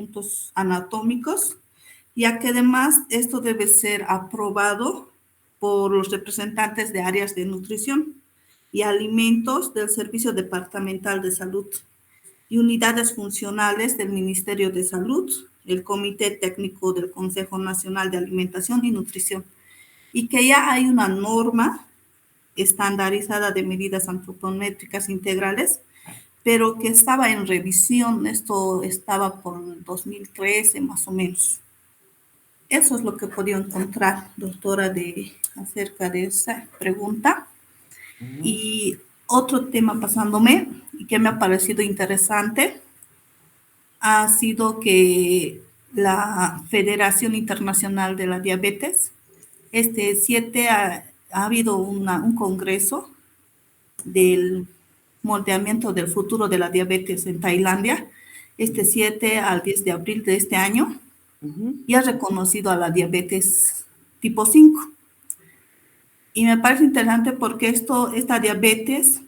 puntos anatómicos, ya que además esto debe ser aprobado por los representantes de áreas de nutrición y alimentos del Servicio Departamental de Salud y unidades funcionales del Ministerio de Salud, el Comité Técnico del Consejo Nacional de Alimentación y Nutrición, y que ya hay una norma estandarizada de medidas antropométricas integrales, pero que estaba en revisión. Esto estaba por el 2013 más o menos. Eso es lo que he podido encontrar, doctora, acerca de esa pregunta. Y otro tema pasándome, y que me ha parecido interesante, ha sido que la Federación Internacional de la Diabetes, este 7 ha habido un congreso del moldeamiento del futuro de la diabetes en Tailandia, este 7 al 10 de abril de este año, y ha reconocido a la diabetes tipo 5. Y me parece interesante porque esta diabetes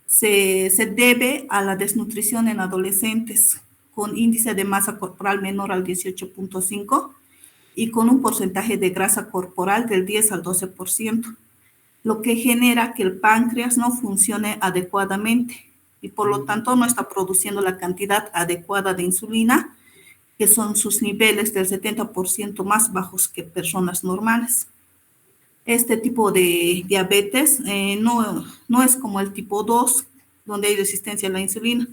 se debe a la desnutrición en adolescentes con índice de masa corporal menor al 18.5 y con un porcentaje de grasa corporal del 10 al 12%, lo que genera que el páncreas no funcione adecuadamente y por lo tanto no está produciendo la cantidad adecuada de insulina, que son sus niveles del 70% más bajos que personas normales. Este tipo de diabetes no es como el tipo 2, donde hay resistencia a la insulina.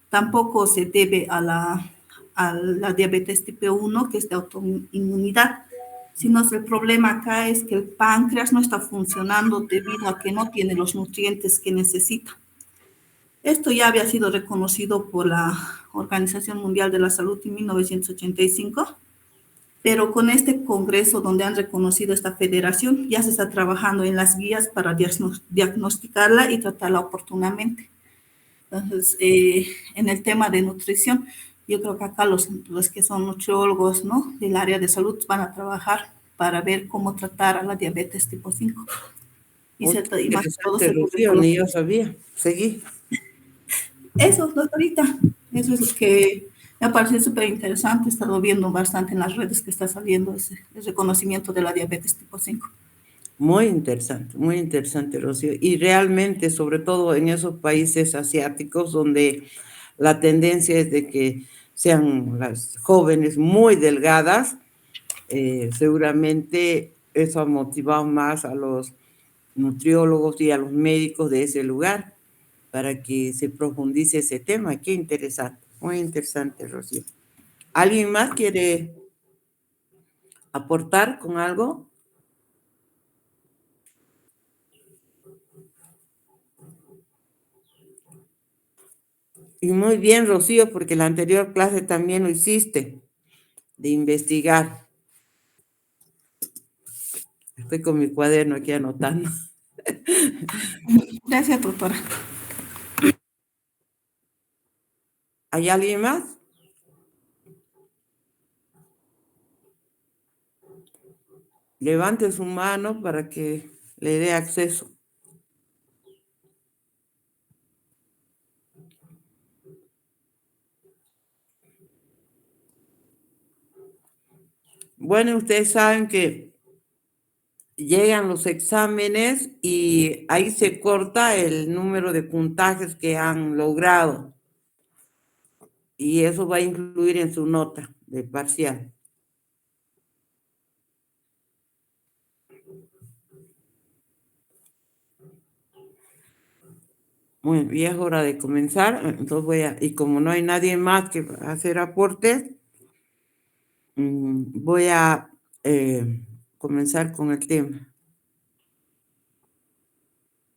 Tampoco se debe a la diabetes tipo 1, que es de autoinmunidad, sino que el problema acá es que el páncreas no está funcionando debido a que no tiene los nutrientes que necesita. Esto ya había sido reconocido por la Organización Mundial de la Salud en 1985, pero con este congreso donde han reconocido esta federación, ya se está trabajando en las guías para diagnosticarla y tratarla oportunamente. Entonces, en el tema de nutrición, yo creo que acá los que son nutriólogos, ¿no?, del área de salud van a trabajar para ver cómo tratar a la diabetes tipo 5. Y más que todo, Rocío, ni yo sabía. Seguí. Eso, doctorita, eso es lo que me ha parecido súper interesante. He estado viendo bastante en las redes que está saliendo ese reconocimiento de la diabetes tipo 5. Muy interesante, Rocío. Y realmente, sobre todo en esos países asiáticos donde la tendencia es de que sean las jóvenes muy delgadas, seguramente eso ha motivado más a los nutriólogos y a los médicos de ese lugar para que se profundice ese tema. Qué interesante, muy interesante, Rocío. ¿Alguien más quiere aportar con algo? Y muy bien, Rocío, porque la anterior clase también lo hiciste, de investigar. Estoy con mi cuaderno aquí anotando. Gracias, doctora. ¿Hay alguien más? Levante su mano para que le dé acceso. Bueno, ustedes saben que llegan los exámenes y ahí se corta el número de puntajes que han logrado. Y eso va a incluir en su nota de parcial. Muy bien, es hora de comenzar. Entonces y como no hay nadie más que hacer aportes, voy a comenzar con el tema.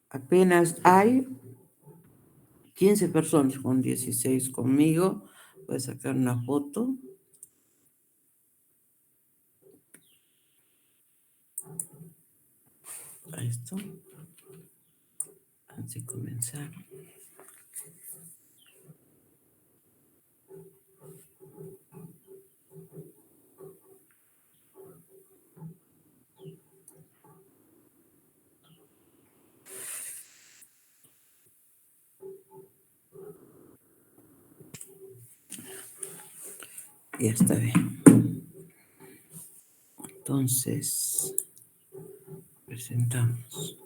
Apenas hay 15 personas, con 16 conmigo. Voy a sacar una foto. Esto. Antes de comenzar. Ya está bien. Entonces, presentamos.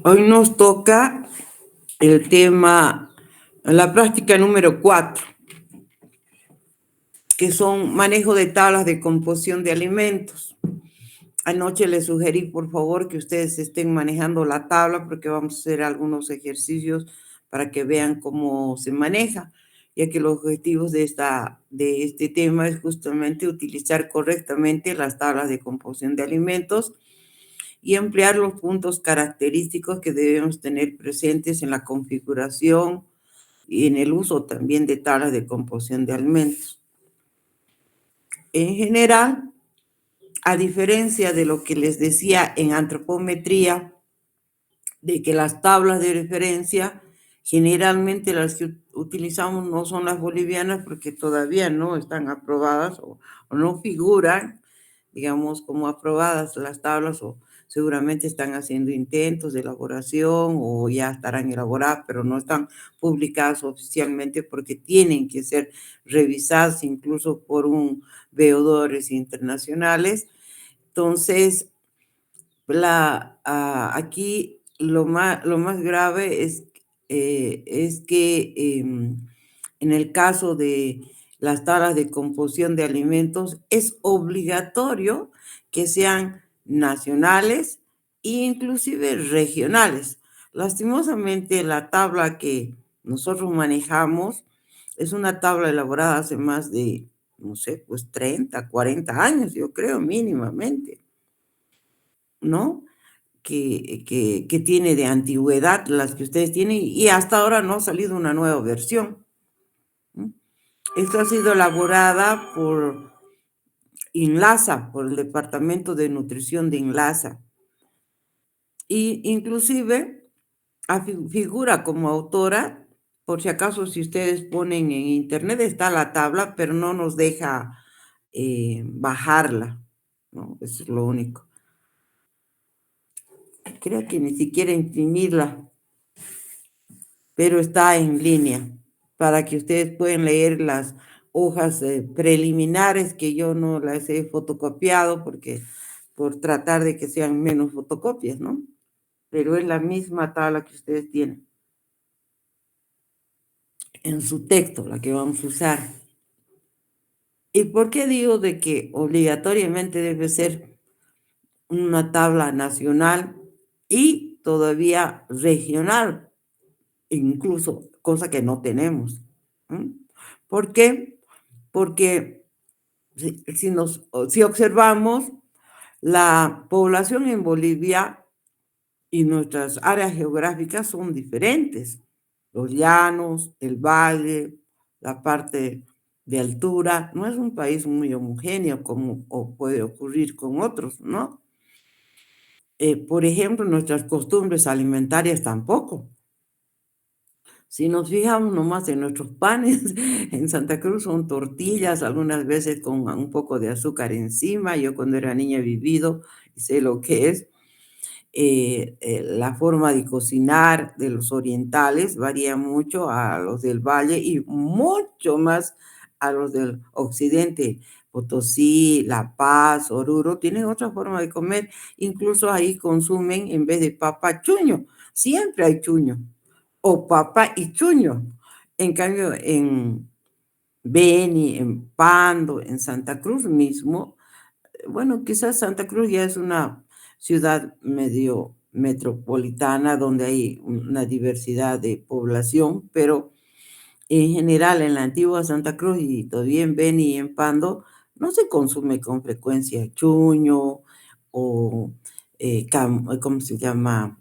Hoy nos toca el tema, la práctica número 4, que son manejo de tablas de composición de alimentos. Anoche les sugerí, por favor, que ustedes estén manejando la tabla porque vamos a hacer algunos ejercicios para que vean cómo se maneja, ya que los objetivos de este tema es justamente utilizar correctamente las tablas de composición de alimentos y emplear los puntos característicos que debemos tener presentes en la configuración y en el uso también de tablas de composición de alimentos. En general, a diferencia de lo que les decía en antropometría, de que las tablas de referencia generalmente las que utilizamos no son las bolivianas porque todavía no están aprobadas o no figuran, digamos, como aprobadas las tablas, o seguramente están haciendo intentos de elaboración o ya estarán elaboradas, pero no están publicadas oficialmente porque tienen que ser revisadas incluso por veedores internacionales. Entonces, aquí lo más grave es que en el caso de las tablas de composición de alimentos es obligatorio que sean nacionales e inclusive regionales. Lastimosamente, la tabla que nosotros manejamos es una tabla elaborada hace más de, no sé, pues 30, 40 años, yo creo, mínimamente, ¿no? Que tiene de antigüedad las que ustedes tienen y hasta ahora no ha salido una nueva versión. Esto ha sido elaborada por INLASA, por el Departamento de Nutrición de INLASA. Y inclusive figura como autora, por si acaso si ustedes ponen en internet está la tabla, pero no nos deja bajarla, ¿no? Eso es lo único. Creo que ni siquiera imprimirla, pero está en línea para que ustedes puedan leer las hojas preliminares que yo no las he fotocopiado por tratar de que sean menos fotocopias, ¿no? Pero es la misma tabla que ustedes tienen en su texto, la que vamos a usar. ¿Y por qué digo de que obligatoriamente debe ser una tabla nacional y todavía regional, incluso, cosa que no tenemos? ¿Por qué? Porque si observamos, la población en Bolivia y nuestras áreas geográficas son diferentes. Los llanos, el valle, la parte de altura, no es un país muy homogéneo como puede ocurrir con otros, ¿no? Por ejemplo, nuestras costumbres alimentarias tampoco. Si nos fijamos nomás en nuestros panes, en Santa Cruz son tortillas, algunas veces con un poco de azúcar encima. Yo cuando era niña he vivido y sé lo que es. La forma de cocinar de los orientales varía mucho a los del valle y mucho más a los del occidente. Potosí, La Paz, Oruro, tienen otra forma de comer. Incluso ahí consumen, en vez de papa, chuño. Siempre hay chuño. O papa y chuño. En cambio, en Beni, en Pando, en Santa Cruz mismo, bueno, quizás Santa Cruz ya es una ciudad medio metropolitana donde hay una diversidad de población, pero en general en la antigua Santa Cruz y todavía en Beni y en Pando no se consume con frecuencia chuño o, ¿cómo se llama?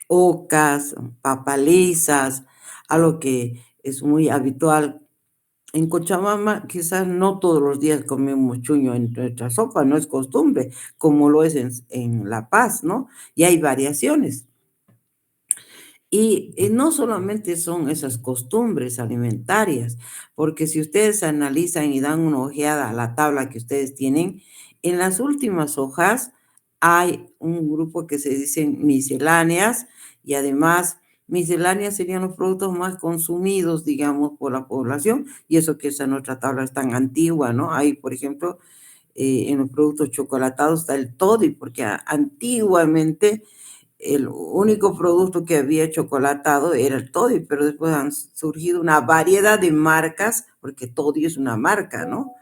Ocas, papalizas, algo que es muy habitual. En Cochabamba quizás no todos los días comemos chuño en nuestra sopa, no es costumbre, como lo es en La Paz, ¿no? Y hay variaciones. Y no solamente son esas costumbres alimentarias, porque si ustedes analizan y dan una ojeada a la tabla que ustedes tienen, en las últimas hojas hay un grupo que se dicen misceláneas, y además misceláneas serían los productos más consumidos, digamos, por la población, y eso que esa nuestra tabla es tan antigua, ¿no? Hay, por ejemplo, en los productos chocolatados está el toddy, porque antiguamente el único producto que había chocolatado era el toddy, pero después han surgido una variedad de marcas, porque toddy es una marca, ¿no?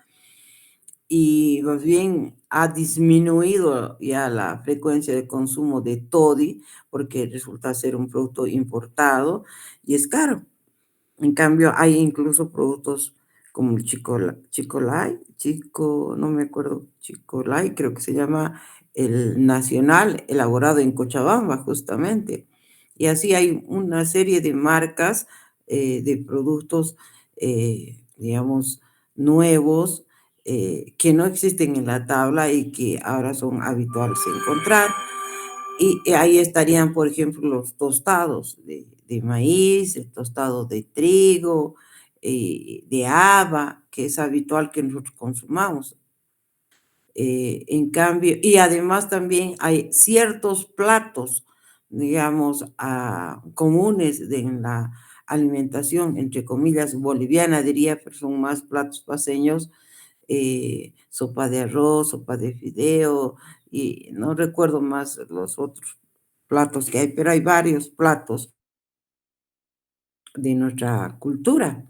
Y más bien ha disminuido ya la frecuencia de consumo de toddy, porque resulta ser un producto importado y es caro. En cambio, hay incluso productos como el no me acuerdo, Chicolay, creo que se llama el nacional, elaborado en Cochabamba, justamente. Y así hay una serie de marcas de productos, digamos, nuevos, que no existen en la tabla y que ahora son habituales encontrar. Y ahí estarían, por ejemplo, los tostados de maíz, el tostado de trigo, de haba, que es habitual que nosotros consumamos. En cambio, y además también hay ciertos platos, digamos, comunes en la alimentación, entre comillas, boliviana, diría, pero son más platos paseños, sopa de arroz, sopa de fideo, y no recuerdo más los otros platos que hay, pero hay varios platos de nuestra cultura.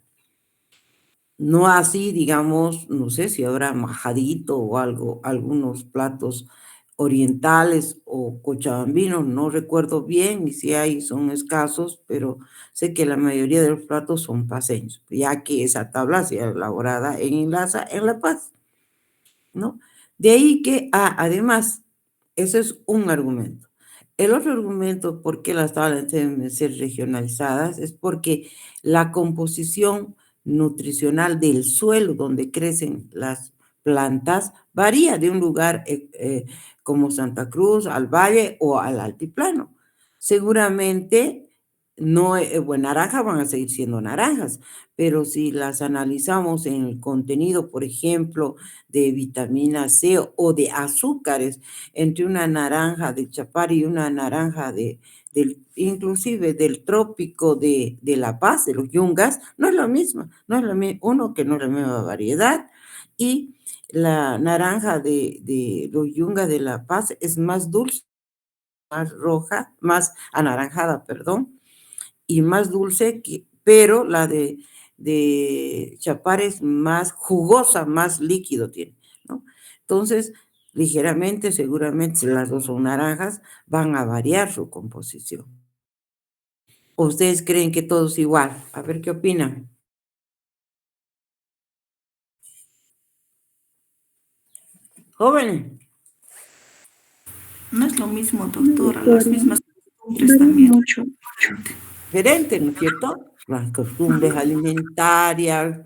No así, digamos, no sé si habrá majadito o algo, algunos platos orientales o cochabambinos, no recuerdo bien, y si hay son escasos, pero sé que la mayoría de los platos son paseños, ya que esa tabla se ha elaborada en Inlaza, en La Paz, ¿no? De ahí que, además, ese es un argumento. El otro argumento por qué las tablas deben ser regionalizadas es porque la composición nutricional del suelo donde crecen las plantas varía de un lugar como Santa Cruz al valle o al altiplano. Seguramente no, bueno, naranjas van a seguir siendo naranjas, pero si las analizamos en el contenido, por ejemplo, de vitamina C o de azúcares, entre una naranja de Chapar y una naranja inclusive del trópico de La Paz, de los yungas, no es lo mismo, no es lo mismo, uno que no es la misma variedad, y la naranja de los yungas de La Paz es más dulce, más roja, más anaranjada, perdón, y más dulce, pero la de Chapar es más jugosa, más líquido tiene, ¿no? Entonces, ligeramente, seguramente, si las dos son naranjas, van a variar su composición. ¿O ustedes creen que todo es igual? A ver qué opinan. Jóvenes, No es lo mismo, No doctora, las recuerdo. mismas costumbres Varía también. mucho. diferente, ¿no es cierto? Las costumbres alimentarias,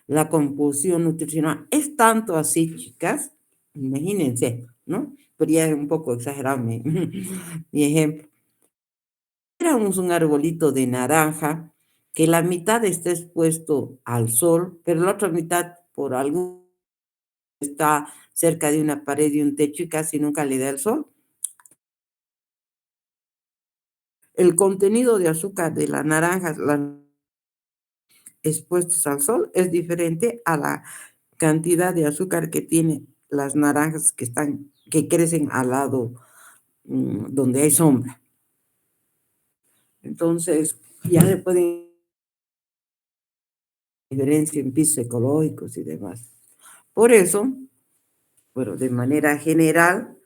la composición nutricional. Es tanto así, chicas, imagínense, ¿no? Pero ya es un poco exagerado mi ejemplo. Éramos un arbolito de naranja que la mitad está expuesto al sol, pero la otra mitad por algo está cerca de una pared y un techo y casi nunca le da el sol. El contenido de azúcar de las naranjas expuestos al sol es diferente a la cantidad de azúcar que tienen las naranjas que crecen al lado donde hay sombra. Entonces, ya se pueden diferencia en pisos ecológicos y demás. Por eso, bueno, de manera general,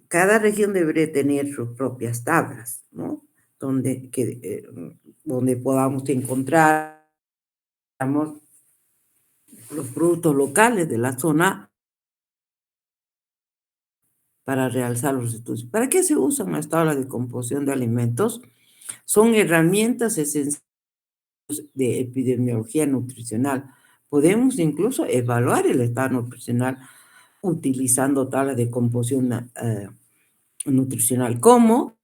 cada región debería tener sus propias tablas, ¿no? Donde podamos encontrar los productos locales de la zona para realizar los estudios. ¿Para qué se usan las tablas de composición de alimentos? Son herramientas esenciales de epidemiología nutricional. Podemos incluso evaluar el estado nutricional utilizando tablas de composición nutricional. ¿Cómo?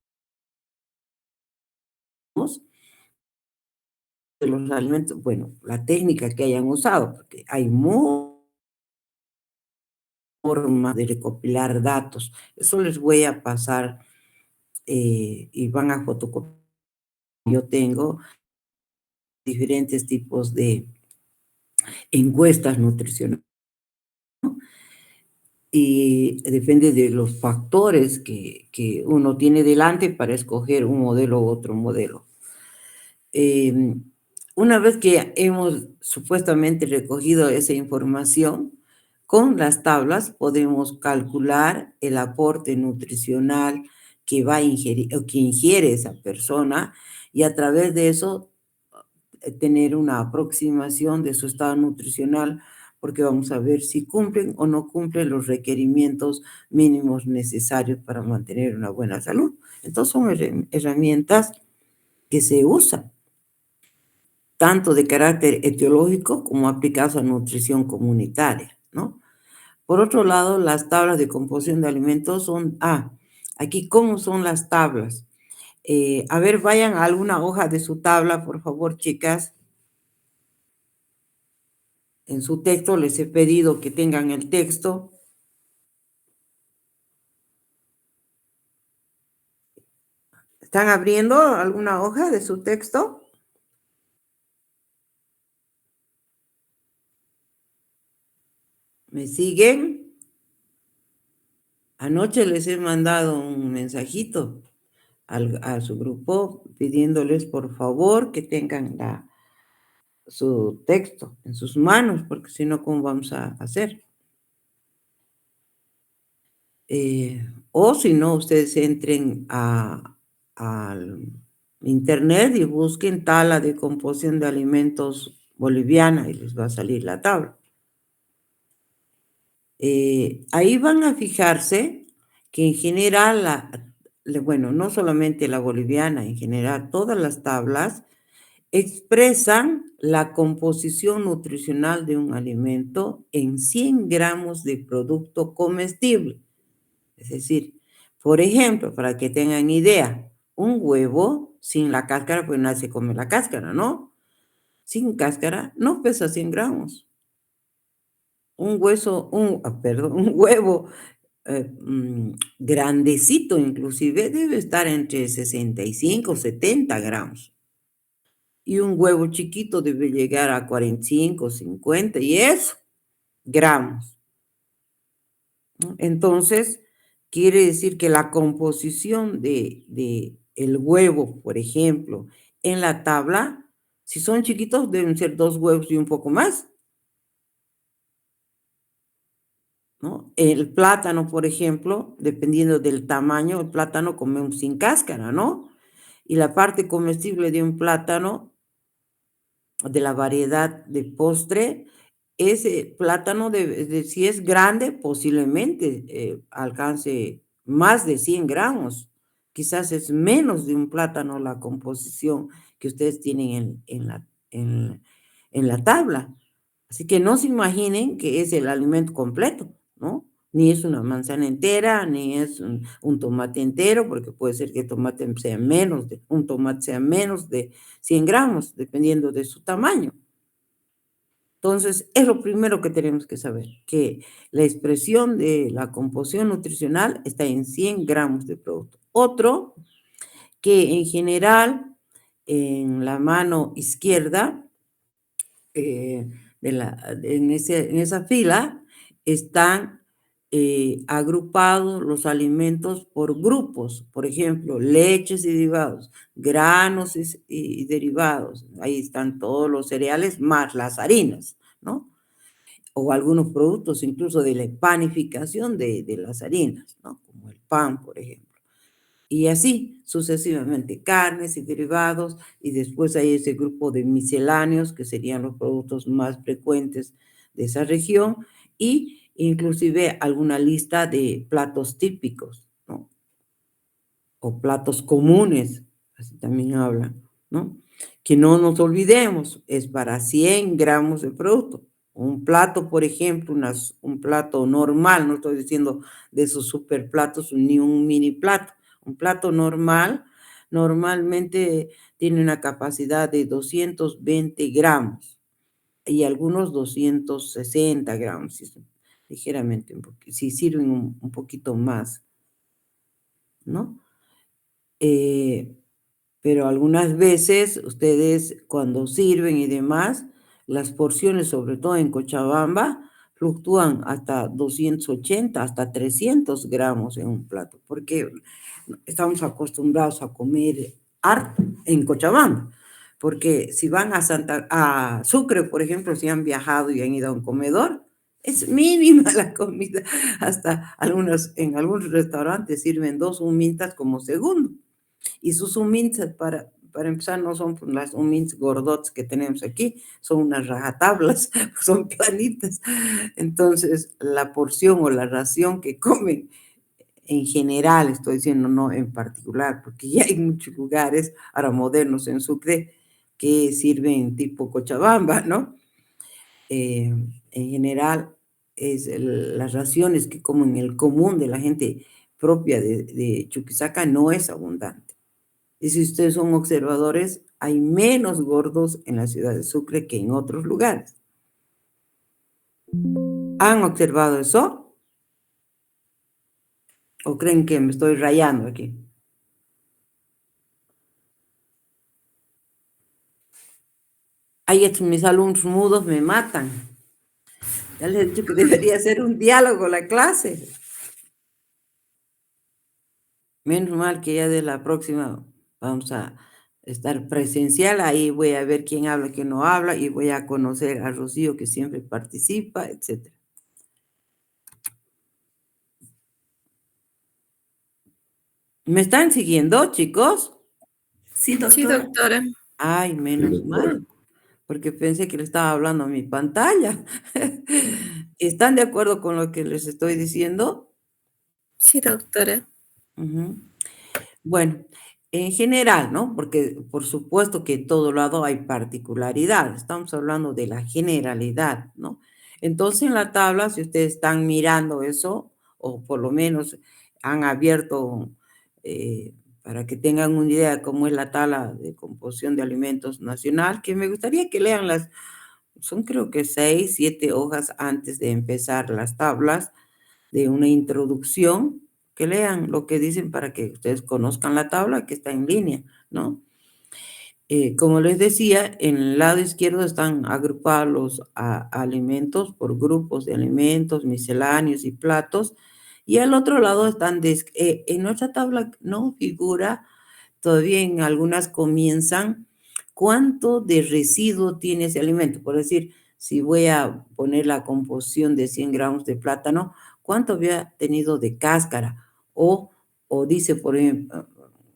De los alimentos, bueno, la técnica que hayan usado, porque hay muchos forma de recopilar datos. Eso les voy a pasar y van a fotocopiar. Yo tengo diferentes tipos de encuestas nutricionales y depende de los factores que uno tiene delante para escoger un modelo u otro modelo. Una vez que hemos supuestamente recogido esa información, con las tablas podemos calcular el aporte nutricional que va a ingerir o que ingiere esa persona y a través de eso tener una aproximación de su estado nutricional, porque vamos a ver si cumplen o no cumplen los requerimientos mínimos necesarios para mantener una buena salud. Entonces son herramientas que se usan tanto de carácter etiológico como aplicadas a nutrición comunitaria, ¿no? Por otro lado, las tablas de composición de alimentos son, aquí, ¿cómo son las tablas? A ver, vayan a alguna hoja de su tabla, por favor, chicas. En su texto les he pedido que tengan el texto. ¿Están abriendo alguna hoja de su texto? ¿Me siguen? Anoche les he mandado un mensajito a su grupo pidiéndoles por favor que tengan su texto en sus manos, porque si no, ¿cómo vamos a hacer? O si no, ustedes entren al internet y busquen tabla de composición de alimentos boliviana y les va a salir la tabla. Ahí van a fijarse que en general, bueno, no solamente la boliviana, en general todas las tablas expresan la composición nutricional de un alimento en 100 gramos de producto comestible. Es decir, por ejemplo, para que tengan idea, un huevo sin la cáscara, pues nadie se come la cáscara, ¿no? Sin cáscara no pesa 100 gramos. Un huevo grandecito inclusive debe estar entre 65 70 gramos. Y un huevo chiquito debe llegar a 45, 50 y eso, gramos. Entonces, quiere decir que la composición de el huevo, por ejemplo, en la tabla, si son chiquitos deben ser 2 huevos y un poco más, ¿no? El plátano, por ejemplo, dependiendo del tamaño, el plátano comemos sin cáscara, ¿no? Y la parte comestible de un plátano, de la variedad de postre, ese plátano, si es grande, posiblemente alcance más de 100 gramos. Quizás es menos de un plátano la composición que ustedes tienen en la tabla. Así que no se imaginen que es el alimento completo, ¿no? Ni es una manzana entera, ni es un tomate entero, porque puede ser que el tomate un tomate sea menos de 100 gramos, dependiendo de su tamaño. Entonces, es lo primero que tenemos que saber, que la expresión de la composición nutricional está en 100 gramos de producto. Otro, que en general, en la mano izquierda, en esa fila, están agrupados los alimentos por grupos, por ejemplo, leches y derivados, granos y derivados, ahí están todos los cereales más las harinas, ¿no? O algunos productos incluso de la panificación de las harinas, ¿no? Como el pan, por ejemplo. Y así sucesivamente, carnes y derivados, y después hay ese grupo de misceláneos, que serían los productos más frecuentes de esa región, y inclusive alguna lista de platos típicos, ¿no? O platos comunes, así también hablan, ¿no? Que no nos olvidemos, es para 100 gramos de producto. Un plato, por ejemplo, un plato normal, no estoy diciendo de esos super platos ni un mini plato. Un plato normal normalmente tiene una capacidad de 220 gramos y algunos 260 gramos. ligeramente, si sirven un poquito más, ¿no? Pero algunas veces ustedes cuando sirven y demás, las porciones, sobre todo en Cochabamba, fluctúan hasta 280, hasta 300 gramos en un plato, porque estamos acostumbrados a comer harto en Cochabamba, porque si van a Sucre, por ejemplo, si han viajado y han ido a un comedor, es mínima la comida, hasta en algunos restaurantes sirven 2 humintas como segundo. Y sus hummints, para empezar, no son las hummints gordots que tenemos aquí, son unas rajatablas, son planitas. Entonces, la porción o la ración que comen, en general, estoy diciendo, no en particular, porque ya hay muchos lugares, ahora modernos en Sucre, que sirven tipo Cochabamba, ¿no? En general, las raciones que comen el común de la gente propia de Chuquisaca no es abundante. Y si ustedes son observadores, hay menos gordos en la ciudad de Sucre que en otros lugares. ¿Han observado eso? ¿O creen que me estoy rayando aquí? Ahí mis alumnos mudos me matan. Ya les he dicho que debería ser un diálogo la clase. Menos mal que ya de la próxima vamos a estar presencial, ahí voy a ver quién habla, quién no habla, y voy a conocer a Rocío, que siempre participa, etc. ¿Me están siguiendo, chicos? Sí, Sí, doctora. doctora. Ay, menos mal, porque pensé que le estaba hablando a mi pantalla. ¿Están de acuerdo con lo que les estoy diciendo? Sí, doctora. Ujú. Bueno, en general, ¿no? Porque por supuesto que en todo lado hay particularidad. Estamos hablando de la generalidad, ¿no? Entonces, en la tabla, si ustedes están mirando eso, o por lo menos han abierto para que tengan una idea de cómo es la tabla de composición de alimentos nacional, que me gustaría que lean son creo que 6, 7 hojas antes de empezar las tablas de una introducción, que lean lo que dicen para que ustedes conozcan la tabla que está en línea, ¿no? Como les decía, en el lado izquierdo están agrupados los alimentos por grupos de alimentos, misceláneos y platos, y al otro lado están, en nuestra tabla no figura, todavía en algunas comienzan, cuánto de residuo tiene ese alimento. Por decir, si voy a poner la composición de 100 gramos de plátano, ¿cuánto había tenido de cáscara? O dice, por ejemplo,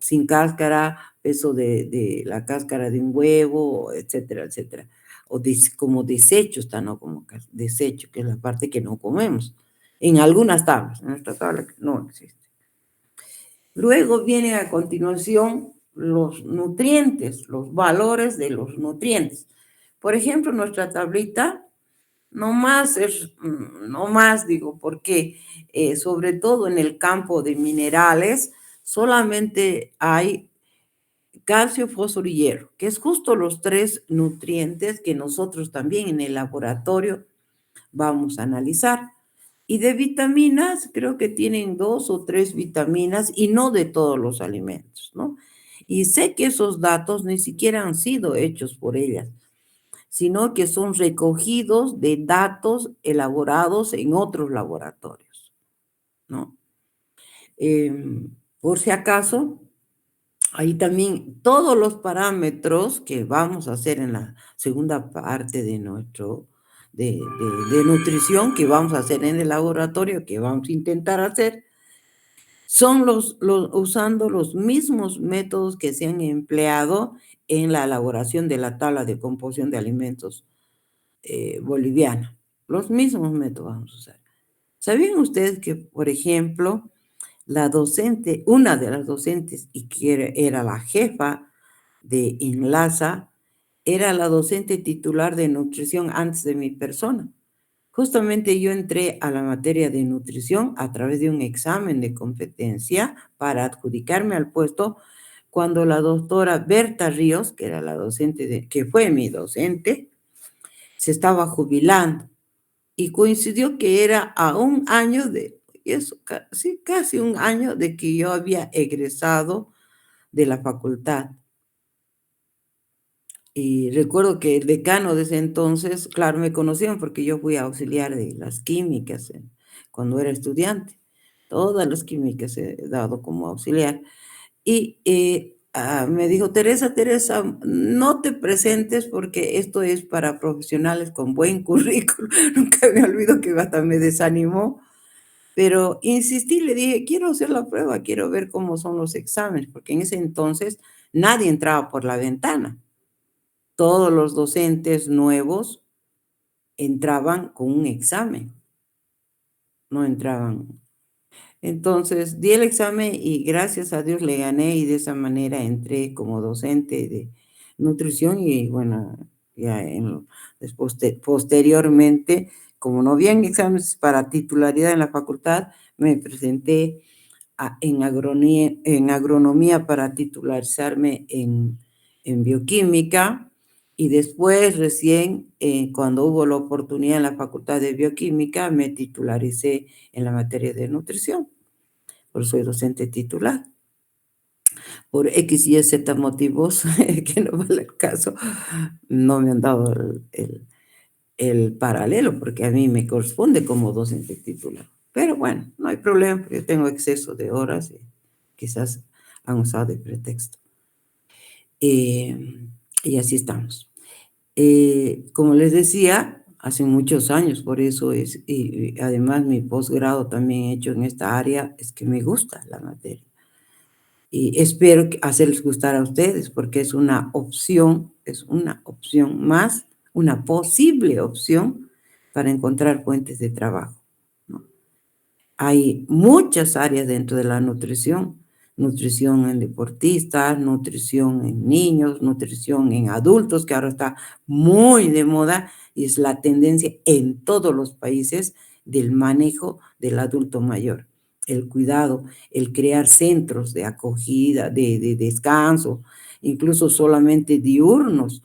sin cáscara, peso de la cáscara de un huevo, etcétera, etcétera. O como desecho está, ¿no? Como desecho, que es la parte que no comemos. En algunas tablas, en esta tabla no existe. Luego vienen a continuación los nutrientes, los valores de los nutrientes. Por ejemplo, nuestra tablita, no más digo, porque sobre todo en el campo de minerales, solamente hay calcio, fósforo y hierro, que es justo los 3 nutrientes que nosotros también en el laboratorio vamos a analizar. Y de vitaminas, creo que tienen 2 o 3 vitaminas y no de todos los alimentos, ¿no? Y sé que esos datos ni siquiera han sido hechos por ellas, sino que son recogidos de datos elaborados en otros laboratorios, ¿no? Por si acaso, ahí también todos los parámetros que vamos a hacer en la segunda parte de de nutrición, que vamos a hacer en el laboratorio, que vamos a intentar hacer, son usando los mismos métodos que se han empleado en la elaboración de la tabla de composición de alimentos boliviana. Los mismos métodos vamos a usar. ¿Sabían ustedes que, por ejemplo, una de las docentes, y que era la jefa de Enlaza, era la docente titular de nutrición antes de mi persona? Justamente yo entré a la materia de nutrición a través de un examen de competencia para adjudicarme al puesto cuando la doctora Berta Ríos, que era la docente que fue mi docente, se estaba jubilando. y coincidió que era a un año casi un año de que yo había egresado de la facultad. Y recuerdo que el decano de ese entonces, claro, me conocían porque yo fui auxiliar de las químicas cuando era estudiante. Todas las químicas he dado como auxiliar. Y me dijo, Teresa, no te presentes porque esto es para profesionales con buen currículum. Nunca me olvido que hasta me desanimó, pero insistí, le dije, quiero hacer la prueba, quiero ver cómo son los exámenes, porque en ese entonces nadie entraba por la ventana. Todos los docentes nuevos entraban con un examen, no entraban. Entonces di el examen y gracias a Dios le gané y de esa manera entré como docente de nutrición y bueno, ya después, posteriormente, como no habían exámenes para titularidad en la facultad, me presenté en agronomía para titularizarme en bioquímica y después recién cuando hubo la oportunidad en la facultad de bioquímica me titularicé en la materia de nutrición. Por eso soy docente titular. Por X, Y, Z motivos, que no vale el caso, no me han dado el paralelo, porque a mí me corresponde como docente titular. Pero bueno, no hay problema, yo tengo exceso de horas y quizás han usado de pretexto. Y así estamos. Como les decía, hace muchos años, por eso y además mi posgrado también hecho en esta área, es que me gusta la materia. Y espero hacerles gustar a ustedes porque es una opción más, una posible opción para encontrar fuentes de trabajo, ¿no? Hay muchas áreas dentro de la nutrición en deportistas, nutrición en niños, nutrición en adultos, que ahora está muy de moda y es la tendencia en todos los países del manejo del adulto mayor. El cuidado, el crear centros de acogida, de descanso, incluso solamente diurnos,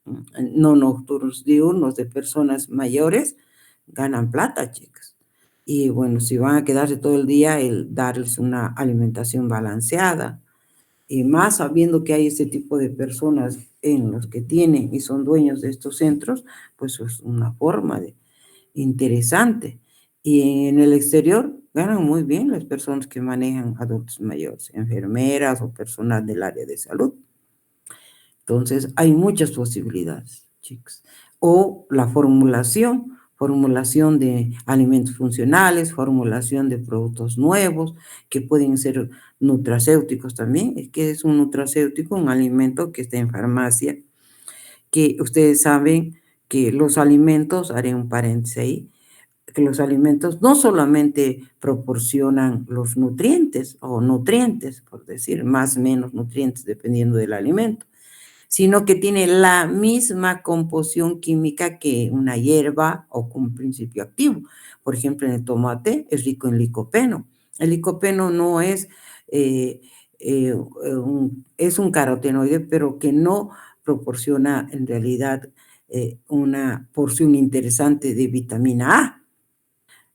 no nocturnos, diurnos de personas mayores, ganan plata, chicas. Y bueno, si van a quedarse todo el día, el darles una alimentación balanceada, y más sabiendo que hay este tipo de personas en los que tienen y son dueños de estos centros, pues es una forma interesante. Y en el exterior ganan muy bien las personas que manejan adultos mayores, enfermeras o personas del área de salud. Entonces, hay muchas posibilidades, chicos. O la formulación de alimentos funcionales, formulación de productos nuevos, que pueden ser nutracéuticos también. Es que es un nutracéutico, un alimento que está en farmacia, que ustedes saben que los alimentos, haré un paréntesis ahí, que los alimentos no solamente proporcionan los nutrientes, por decir, más o menos nutrientes, dependiendo del alimento, sino que tiene la misma composición química que una hierba o un principio activo. Por ejemplo, en el tomate es rico en licopeno. El licopeno no es, es un carotenoide, pero que no proporciona en realidad una porción interesante de vitamina A,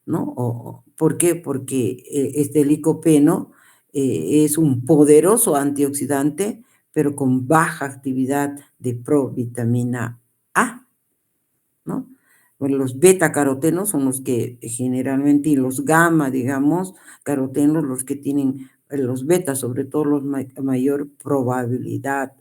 ¿no? ¿Por qué? Porque este licopeno es un poderoso antioxidante, pero con baja actividad de provitamina A, ¿no? Bueno, los beta-carotenos son los que generalmente, y los gamma, digamos, carotenos, los que tienen, los beta, sobre todo los mayor probabilidad,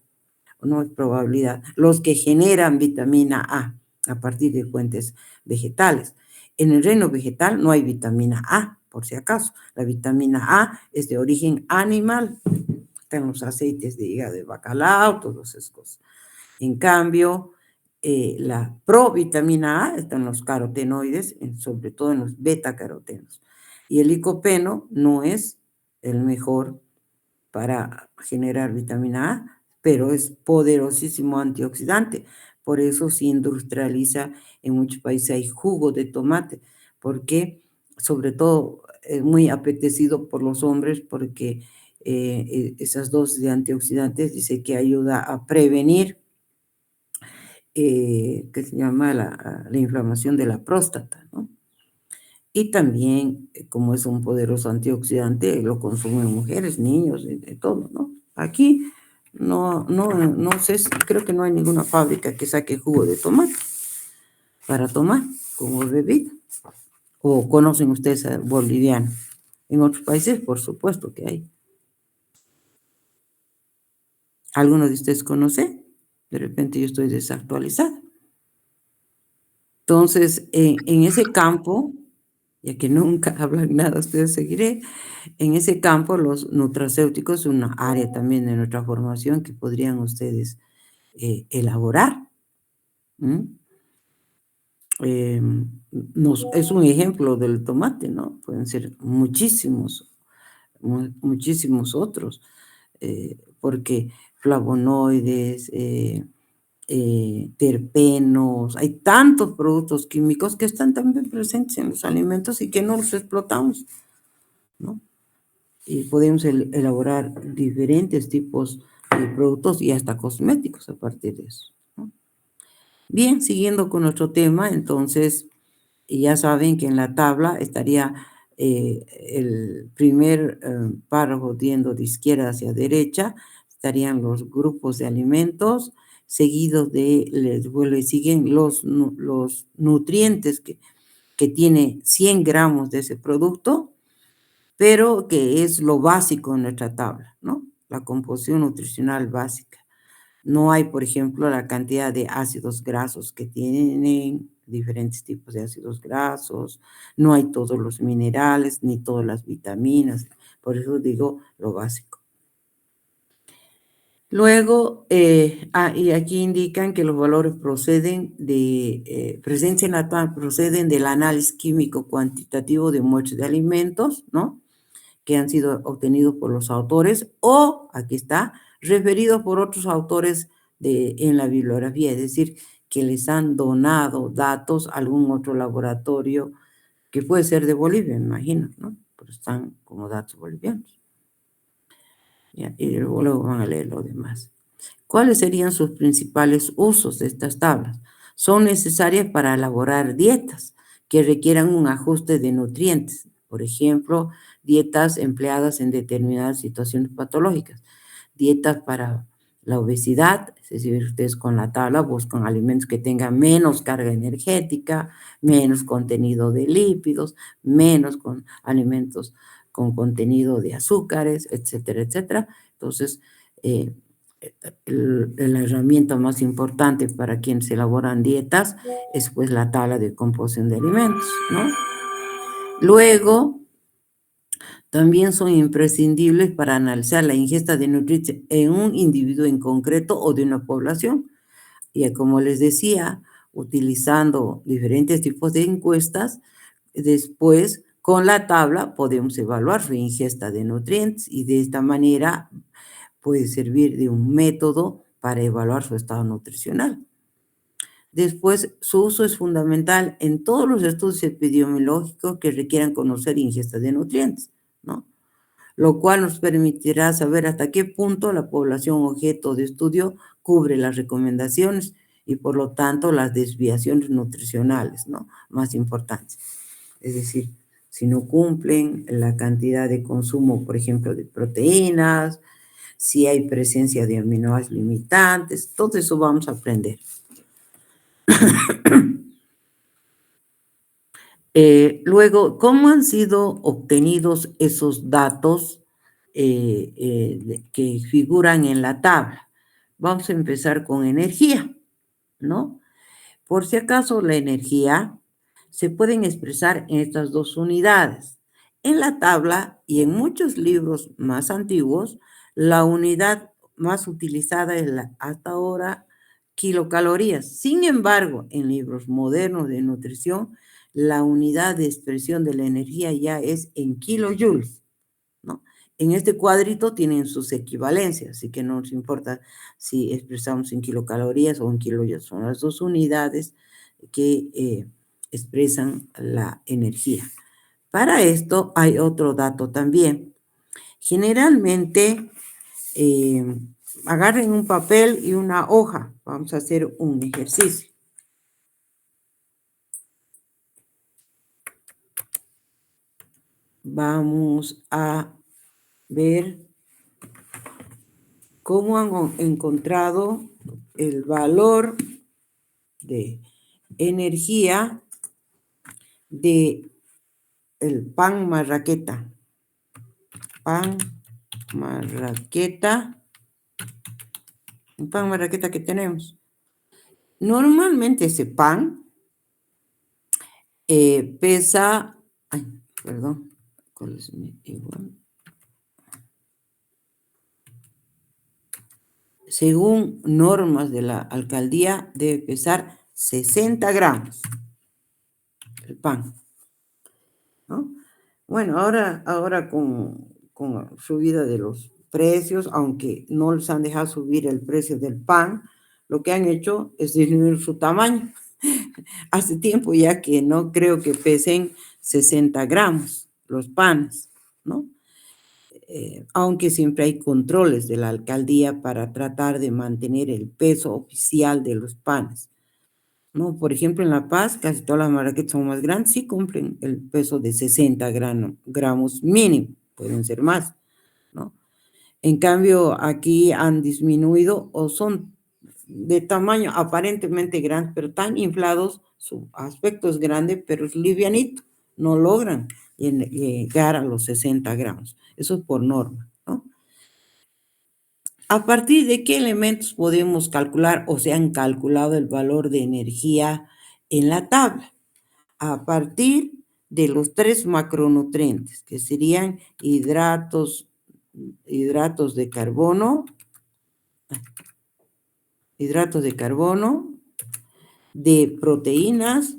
no es probabilidad, los que generan vitamina a partir de fuentes vegetales. En el reino vegetal no hay vitamina A, por si acaso. La vitamina A es de origen animal. Están los aceites de hígado de bacalao, todas esas cosas. En cambio, la provitamina A está en los carotenoides, sobre todo en los beta-carotenos. Y el licopeno no es el mejor para generar vitamina A, pero es poderosísimo antioxidante. Por eso se industrializa en muchos países, hay jugo de tomate, porque sobre todo es muy apetecido por los hombres porque esas dosis de antioxidantes dice que ayuda a prevenir que se llama la inflamación de la próstata, ¿no? Y también, como es un poderoso antioxidante, lo consumen mujeres, niños, de todo, ¿no? Aquí no sé, creo que no hay ninguna fábrica que saque jugo de tomate para tomar como bebida. ¿O conocen ustedes al boliviano? En otros países, por supuesto que hay. ¿Alguno de ustedes conoce? De repente yo estoy desactualizada. Entonces, en ese campo, ya que nunca hablan nada, ustedes seguiré, en ese campo los nutracéuticos es una área también de nuestra formación que podrían ustedes elaborar. Es un ejemplo del tomate, ¿no? Pueden ser muchísimos otros, porque flavonoides, terpenos, hay tantos productos químicos que están también presentes en los alimentos y que no los explotamos, ¿no? Y podemos elaborar diferentes tipos de productos y hasta cosméticos a partir de eso, ¿no? Bien, siguiendo con nuestro tema, entonces, ya saben que en la tabla estaría el primer párrafo yendo de izquierda hacia derecha, estarían los grupos de alimentos, seguidos siguen los nutrientes que tiene 100 gramos de ese producto, pero que es lo básico en nuestra tabla, ¿no? La composición nutricional básica. No hay, por ejemplo, la cantidad de ácidos grasos que tienen, diferentes tipos de ácidos grasos, no hay todos los minerales, ni todas las vitaminas, por eso digo lo básico. Luego, y aquí indican que los valores proceden del análisis químico cuantitativo de muestras de alimentos, ¿no? Que han sido obtenidos por los autores o, aquí está, referidos por otros autores en la bibliografía, es decir, que les han donado datos a algún otro laboratorio, que puede ser de Bolivia, me imagino, ¿no? Pero están como datos bolivianos. ¿Ya? Y luego van a leer lo demás. ¿Cuáles serían sus principales usos de estas tablas? Son necesarias para elaborar dietas que requieran un ajuste de nutrientes. Por ejemplo, dietas empleadas en determinadas situaciones patológicas. Dietas para la obesidad, es decir, ustedes con la tabla buscan alimentos que tengan menos carga energética, menos contenido de lípidos, menos alimentos con contenido de azúcares, etcétera, etcétera. Entonces, la herramienta más importante para quienes elaboran dietas es pues la tabla de composición de alimentos, ¿no? Luego, también son imprescindibles para analizar la ingesta de nutrientes en un individuo en concreto o de una población. Y como les decía, utilizando diferentes tipos de encuestas, después con la tabla podemos evaluar su ingesta de nutrientes y de esta manera puede servir de un método para evaluar su estado nutricional. Después, su uso es fundamental en todos los estudios epidemiológicos que requieran conocer ingesta de nutrientes, ¿no? Lo cual nos permitirá saber hasta qué punto la población objeto de estudio cubre las recomendaciones y, por lo tanto, las desviaciones nutricionales, ¿no? Más importantes. Es decir, si no cumplen la cantidad de consumo, por ejemplo, de proteínas, si hay presencia de aminoácidos limitantes, todo eso vamos a aprender. Luego, ¿cómo han sido obtenidos esos datos que figuran en la tabla? Vamos a empezar con energía, ¿no? Por si acaso, la energía se pueden expresar en estas dos unidades. En la tabla y en muchos libros más antiguos, la unidad más utilizada es hasta ahora kilocalorías. Sin embargo, en libros modernos de nutrición, la unidad de expresión de la energía ya es en kilojoules, ¿no? En este cuadrito tienen sus equivalencias, así que no nos importa si expresamos en kilocalorías o en kilojoules. Son las dos unidades que expresan la energía. Para esto hay otro dato también. Generalmente, agarren un papel y una hoja. Vamos a hacer un ejercicio. Vamos a ver cómo han encontrado el valor de energía de el pan marraqueta. Pan marraqueta. Un pan marraqueta que tenemos. Normalmente ese pan pesa, perdón, ¿cuál es igual? Según normas de la alcaldía, debe pesar 60 gramos el pan, ¿no? Bueno, ahora con subida de los precios, aunque no les han dejado subir el precio del pan, lo que han hecho es disminuir su tamaño. Hace tiempo ya que no creo que pesen 60 gramos los panes, ¿no? Aunque siempre hay controles de la alcaldía para tratar de mantener el peso oficial de los panes, ¿no? Por ejemplo, en La Paz, casi todas las marraquetas son más grandes, sí cumplen el peso de 60 gramos mínimo, pueden ser más, ¿no? En cambio, aquí han disminuido o son de tamaño aparentemente grande, pero tan inflados, su aspecto es grande, pero es livianito, no logran llegar a los 60 gramos. Eso es por norma, ¿no? ¿A partir de qué elementos podemos calcular o se han calculado el valor de energía en la tabla? A partir de los 3 macronutrientes, que serían hidratos de carbono, de proteínas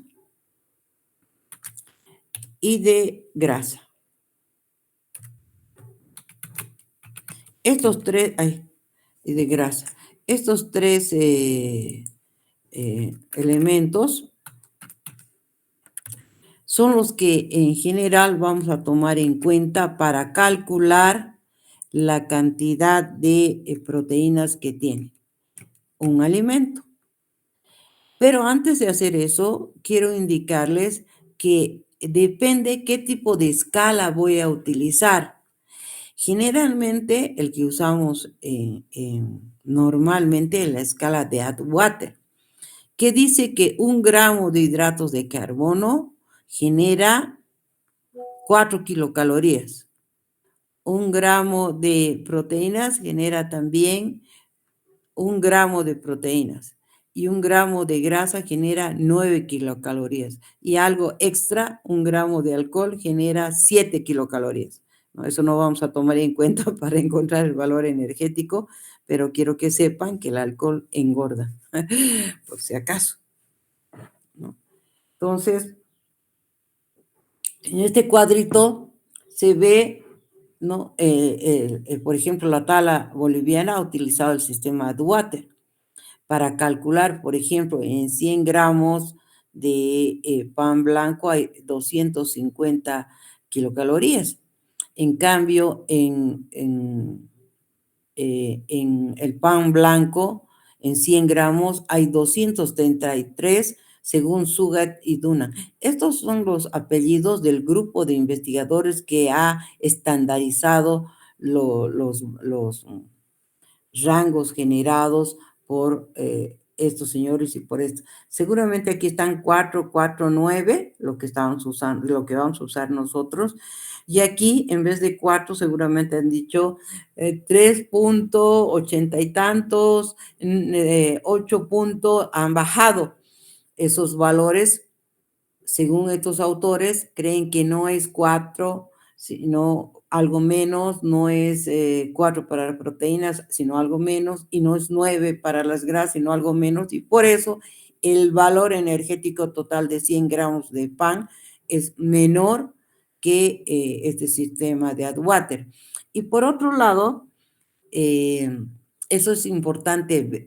y de grasa. Estos tres, y de grasa. Estos tres elementos son los que en general vamos a tomar en cuenta para calcular la cantidad de proteínas que tiene un alimento. Pero antes de hacer eso, quiero indicarles que depende qué tipo de escala voy a utilizar. Generalmente, el que usamos normalmente es la escala de Atwater, que dice que 1 gramo de hidratos de carbono genera 4 kilocalorías. 1 gramo de proteínas genera también 1 gramo de proteínas. Y 1 gramo de grasa genera 9 kilocalorías. Y algo extra, 1 gramo de alcohol genera 7 kilocalorías. ¿No? Eso no vamos a tomar en cuenta para encontrar el valor energético, pero quiero que sepan que el alcohol engorda, por si acaso, ¿no? Entonces, en este cuadrito se ve, ¿no? Por ejemplo, la tabla boliviana ha utilizado el sistema Atwater para calcular, por ejemplo, en 100 gramos de pan blanco hay 250 kilocalorías. En cambio, en el pan blanco, en 100 gramos, hay 233 según Sugat y Dunan. Estos son los apellidos del grupo de investigadores que ha estandarizado los rangos generados por estos señores y por esto. Seguramente aquí están 4, 4, 9, lo que estamos usando, lo que vamos a usar nosotros. Y aquí, en vez de 4, seguramente han dicho 3.80 y tantos, 8 puntos, han bajado esos valores. Según estos autores, creen que no es 4, sino algo menos, no es 4 para las proteínas, sino algo menos, y no es 9 para las grasas, sino algo menos, y por eso el valor energético total de 100 gramos de pan es menor que este sistema de Atwater. Y por otro lado, eso es importante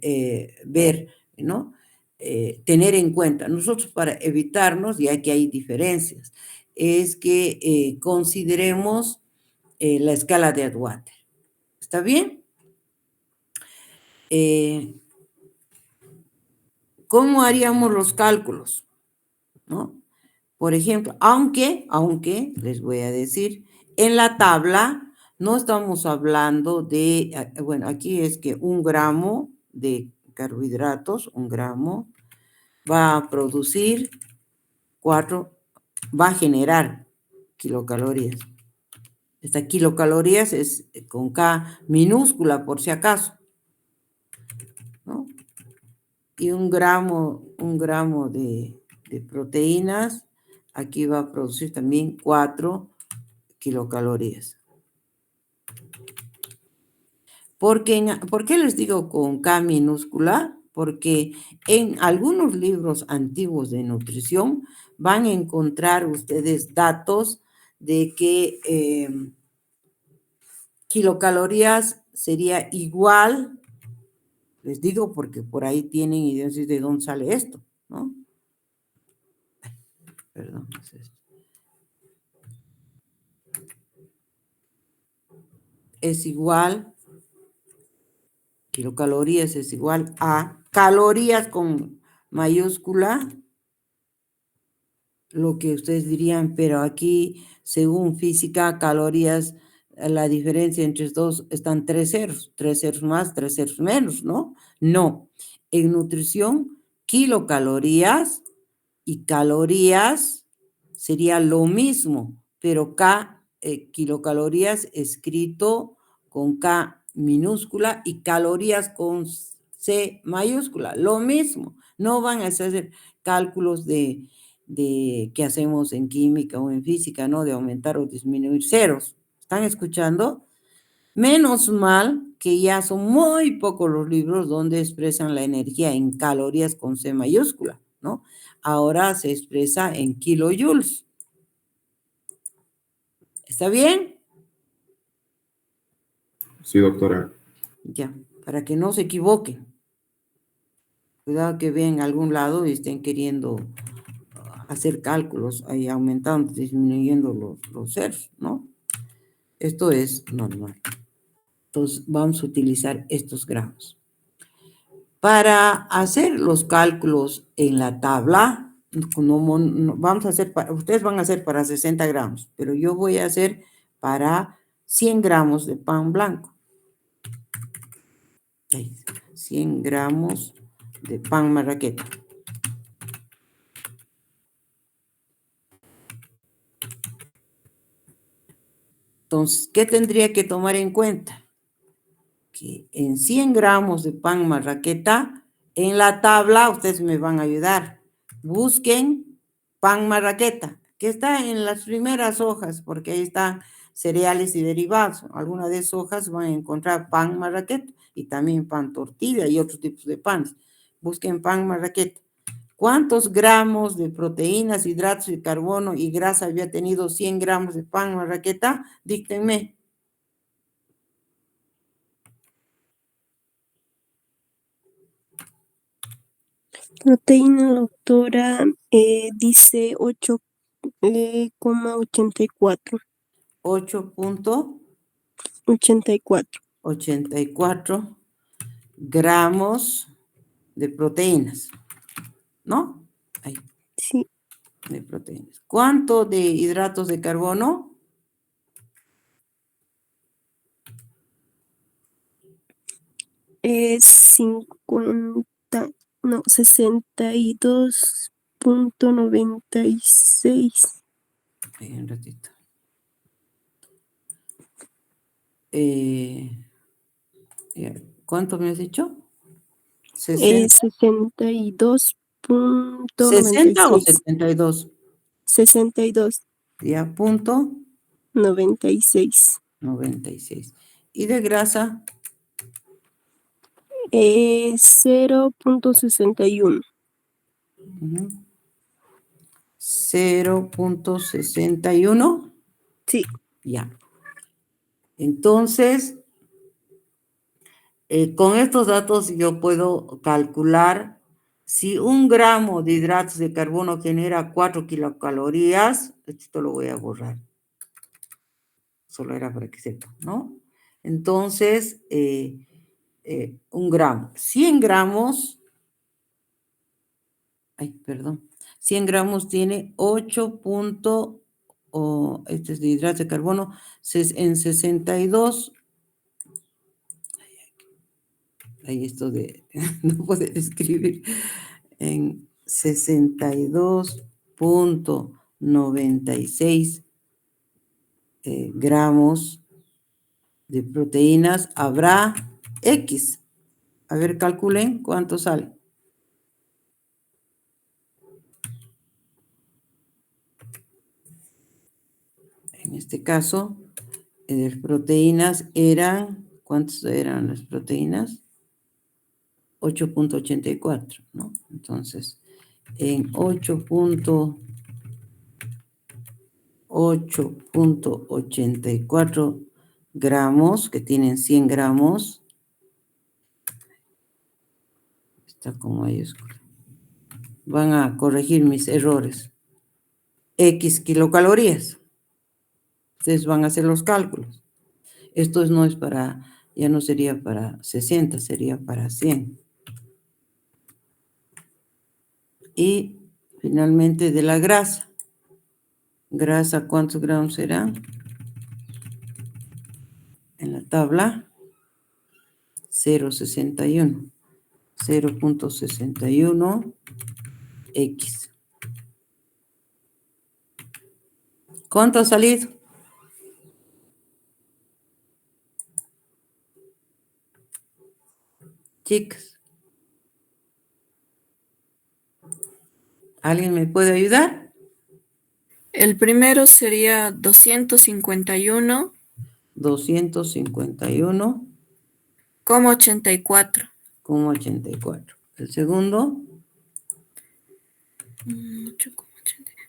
ver, ¿no? Tener en cuenta. Nosotros para evitarnos, ya que hay diferencias, es que consideremos la escala de Atwater. ¿Está bien? ¿Cómo haríamos los cálculos? ¿No? Por ejemplo, aunque, les voy a decir, en la tabla no estamos hablando de, bueno, aquí es que 1 gramo de carbohidratos, 1 gramo, va a producir 4, va a generar kilocalorías. Esta kilocalorías es con K minúscula, por si acaso, ¿no? Y 1 gramo de proteínas, aquí va a producir también 4 kilocalorías. ¿Por qué les digo con K minúscula? Porque en algunos libros antiguos de nutrición van a encontrar ustedes datos de que kilocalorías sería igual, les digo porque por ahí tienen ideas de dónde sale esto, ¿no? Perdón, es esto. Es igual, kilocalorías es igual a calorías con mayúscula, lo que ustedes dirían, pero aquí, según física, calorías, la diferencia entre estos dos están 3 ceros más, 3 ceros menos, ¿no? No. En nutrición, kilocalorías y calorías sería lo mismo, pero kilocalorías escrito con K minúscula y calorías con C mayúscula, lo mismo. No van a hacer cálculos de que hacemos en química o en física, ¿no? De aumentar o disminuir ceros. ¿Están escuchando? Menos mal que ya son muy pocos los libros donde expresan la energía en calorías con C mayúscula, ¿no? Ahora se expresa en kilojoules. ¿Está bien? Sí, doctora. Ya, para que no se equivoquen. Cuidado que vean en algún lado y estén queriendo hacer cálculos, ahí aumentando, disminuyendo los ceros, ¿no? Esto es normal. Entonces, vamos a utilizar estos gramos. Para hacer los cálculos en la tabla, vamos a hacer, ustedes van a hacer para 60 gramos, pero yo voy a hacer para 100 gramos de pan blanco. 100 gramos de pan marraqueta. Entonces, ¿qué tendría que tomar en cuenta? Que en 100 gramos de pan marraqueta, en la tabla, ustedes me van a ayudar. Busquen pan marraqueta, que está en las primeras hojas, porque ahí están cereales y derivados. Algunas de esas hojas van a encontrar pan marraqueta y también pan tortilla y otros tipos de panes. Busquen pan marraqueta. ¿Cuántos gramos de proteínas, hidratos de carbono y grasa había tenido 100 gramos de pan marraqueta? Díctenme. Proteína, doctora, dice 8,84. 8.84 84. gramos de proteínas, ¿no? Ahí, Sí, de proteínas. ¿Cuánto de hidratos de carbono? es 62,96. Ahí, un ratito. ¿Cuánto me has dicho? 60. 60 o 62,96. 72. 62, Ya, punto 96. 96. ¿Y de grasa? 0,61. 0.61. Sí, Ya. Entonces, con estos datos yo puedo calcular si 1 gramo de hidratos de carbono genera 4 kilocalorías. Esto lo voy a borrar. Solo era para que sepan, ¿no? Entonces, 1 gramo. 100 gramos, 100 gramos tiene 8 este es de hidrato de carbono, en 62, ahí esto de, no poder escribir, en 62.96 gramos de proteínas habrá X. A ver, calculen cuánto sale. En este caso, las proteínas eran, ¿cuántas eran las proteínas? 8.84, ¿no? Entonces, en 8.84 gramos, que tienen 100 gramos, está con mayúscula. Van a corregir mis errores. X kilocalorías. Ustedes van a hacer los cálculos. Esto no es para, ya no sería para 60, sería para 100. Y finalmente de la grasa. Grasa, ¿cuántos gramos serán? En la tabla, 0.61. 0.61 X. ¿Cuánto ha salido? Chicas. ¿Alguien me puede ayudar? El primero sería 251,84. 251,84. El segundo, 8,80.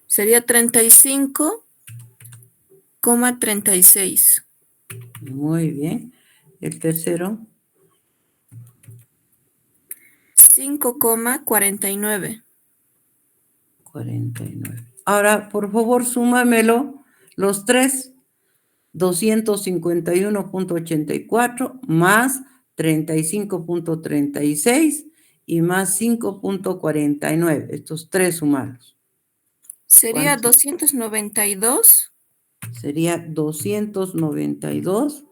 Sería 35,36. muy bien. El tercero, 5,49. 49. Ahora, por favor, súmamelo los tres. 251.84 más 35.36 y más 5.49. Estos tres sumados. Sería ¿Cuánto? 292,69. Sería 292.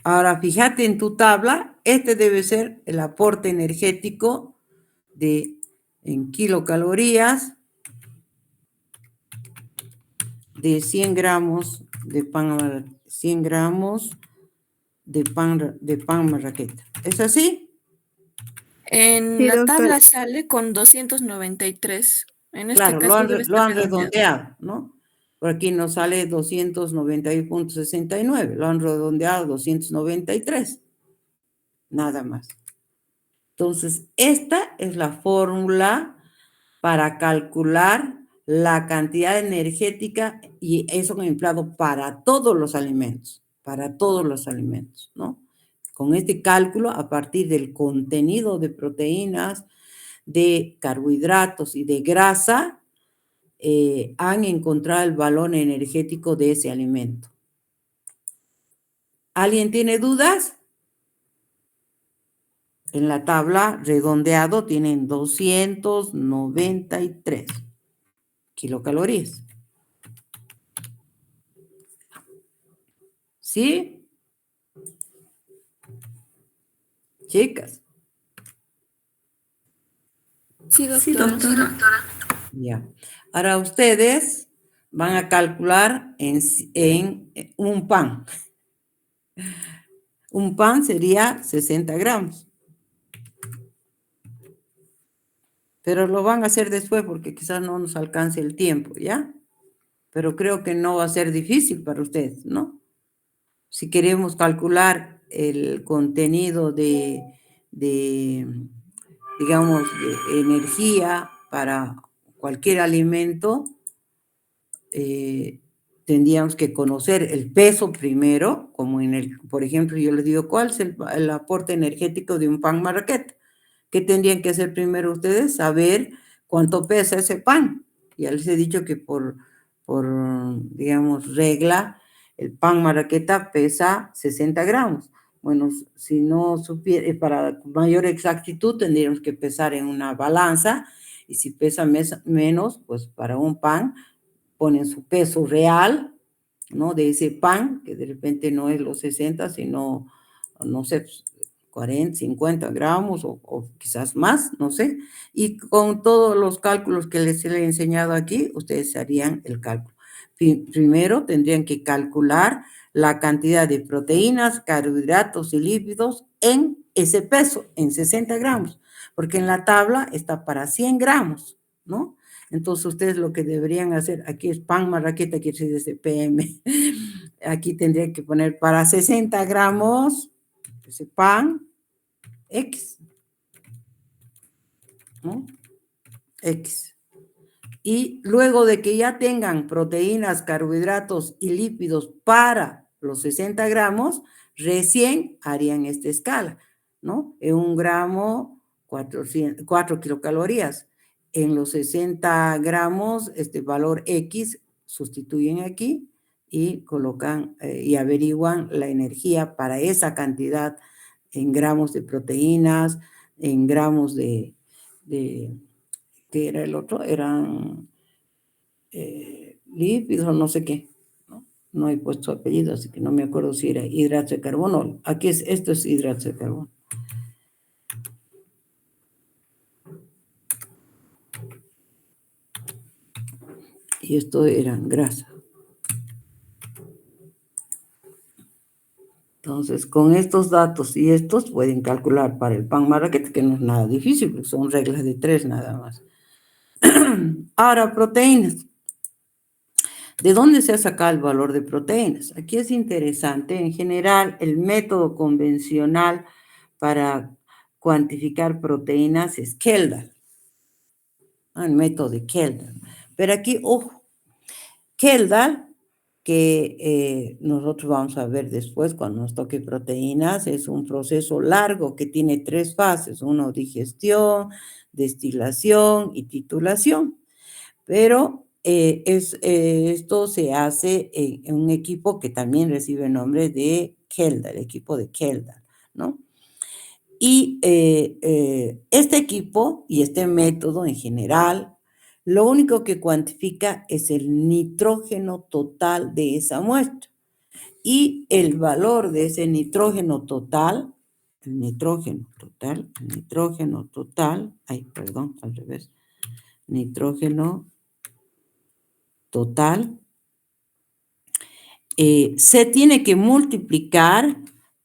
Ahora, fíjate en tu tabla, este debe ser el aporte energético en kilocalorías de 100 gramos de pan, 100 gramos de pan marraqueta. ¿Es así? En Sí, la doctora. tabla sale con 293. En este Claro, caso debe lo estar han redondeado, ¿no? Por aquí nos sale 291.69, lo han redondeado 293. Nada más. Entonces, esta es la fórmula para calcular la cantidad energética y eso empleado para todos los alimentos, ¿no? Con este cálculo, a partir del contenido de proteínas, de carbohidratos y de grasa, han encontrado el valor energético de ese alimento. ¿Alguien tiene dudas? En la tabla redondeado tienen 293 kilocalorías. ¿Sí? Chicas. Sí, doctora. Ya. Ahora ustedes van a calcular en un pan. Un pan sería 60 gramos. Pero lo van a hacer después porque quizás no nos alcance el tiempo, ¿ya? Pero creo que no va a ser difícil para ustedes, ¿no? Si queremos calcular el contenido digamos, de energía para cualquier alimento, tendríamos que conocer el peso primero, como por ejemplo, yo les digo, ¿cuál es el aporte energético de un pan marraqueta? ¿Qué tendrían que hacer primero ustedes? Saber cuánto pesa ese pan. Ya les he dicho que por digamos, regla, el pan marraqueta pesa 60 gramos. Bueno, si no supiera, para mayor exactitud tendríamos que pesar en una balanza, y si pesa menos, pues para un pan ponen su peso real, ¿no? De ese pan, que de repente no es los 60, sino, no sé, 40, 50 gramos o quizás más, no sé. Y con todos los cálculos que les he enseñado aquí, ustedes harían el cálculo. Primero tendrían que calcular la cantidad de proteínas, carbohidratos y lípidos en ese peso, en 60 gramos, porque en la tabla está para 100 gramos, ¿no? Entonces, ustedes lo que deberían hacer, aquí es pan marraqueta, quiere decir desde PM. Aquí tendría que poner para 60 gramos, ese pan, X, ¿no? X. Y luego de que ya tengan proteínas, carbohidratos y lípidos para los 60 gramos, recién harían esta escala, ¿no? En 1 gramo, 4 kilocalorías. En los 60 gramos, este valor X, sustituyen aquí y colocan y averiguan la energía para esa cantidad en gramos de proteínas, en gramos de ¿qué era el otro? Eran lípidos, no sé qué, ¿no? No he puesto apellido, así que no me acuerdo si era hidrato de carbono. Aquí esto es hidrato de carbono. Y esto eran grasa. Entonces, con estos datos y estos pueden calcular para el pan marraqueta, que no es nada difícil, porque son reglas de 3 nada más. Ahora, proteínas. ¿De dónde se ha sacado el valor de proteínas? Aquí es interesante. En general, el método convencional para cuantificar proteínas es Kjeldahl, el método de Kjeldahl. Pero aquí, ojo, Kjeldahl, que nosotros vamos a ver después cuando nos toque proteínas, es un proceso largo que tiene 3 fases: uno, digestión, destilación y titulación. Pero esto se hace en un equipo que también recibe el nombre de Kjeldahl, el equipo de Kjeldahl, ¿no? Y este equipo y este método en general, lo único que cuantifica es el nitrógeno total de esa muestra. Y el valor de ese nitrógeno total, nitrógeno total, se tiene que multiplicar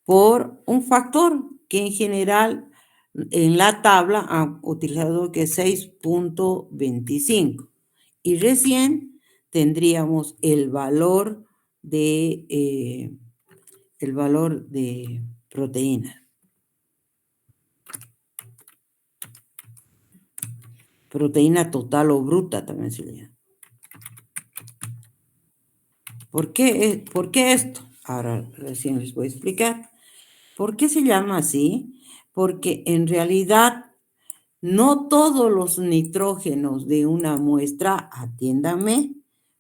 por un factor que en general en la tabla han utilizado que es 6.25. Y recién tendríamos el valor de proteína. Proteína total o bruta también se llama. ¿Por qué esto? Ahora recién les voy a explicar. ¿Por qué se llama así? Porque en realidad no todos los nitrógenos de una muestra, atiéndame,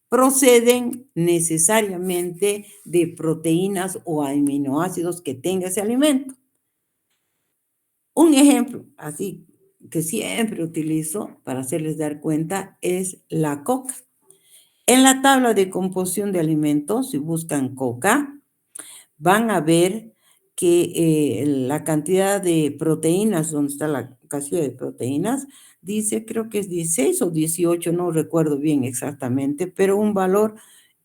proceden necesariamente de proteínas o aminoácidos que tenga ese alimento. Un ejemplo, así que siempre utilizo para hacerles dar cuenta, es la coca. En la tabla de composición de alimentos, si buscan coca, van a ver que la cantidad de proteínas, donde está la casilla de proteínas, dice, creo que es 16 o 18, no recuerdo bien exactamente, pero un valor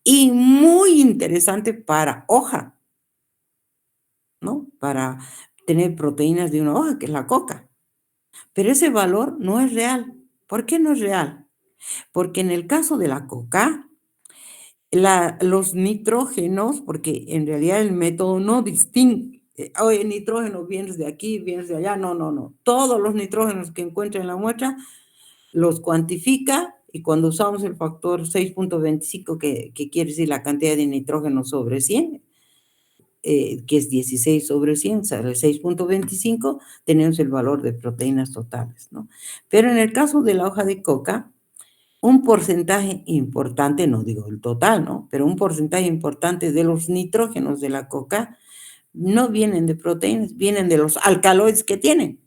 y muy interesante para hoja, ¿no? Para tener proteínas de una hoja, que es la coca. Pero ese valor no es real. ¿Por qué no es real? Porque en el caso de la coca, los nitrógenos, porque en realidad el método no distingue, oye, nitrógeno vienes de aquí, vienes de allá, no. Todos los nitrógenos que encuentra en la muestra los cuantifica, y cuando usamos el factor 6.25, que quiere decir la cantidad de nitrógeno sobre 100, que es 16 sobre 100, sale 6.25, tenemos el valor de proteínas totales, ¿no? Pero en el caso de la hoja de coca, un porcentaje importante, no digo el total, ¿no? Pero un porcentaje importante de los nitrógenos de la coca no vienen de proteínas, vienen de los alcaloides que tienen.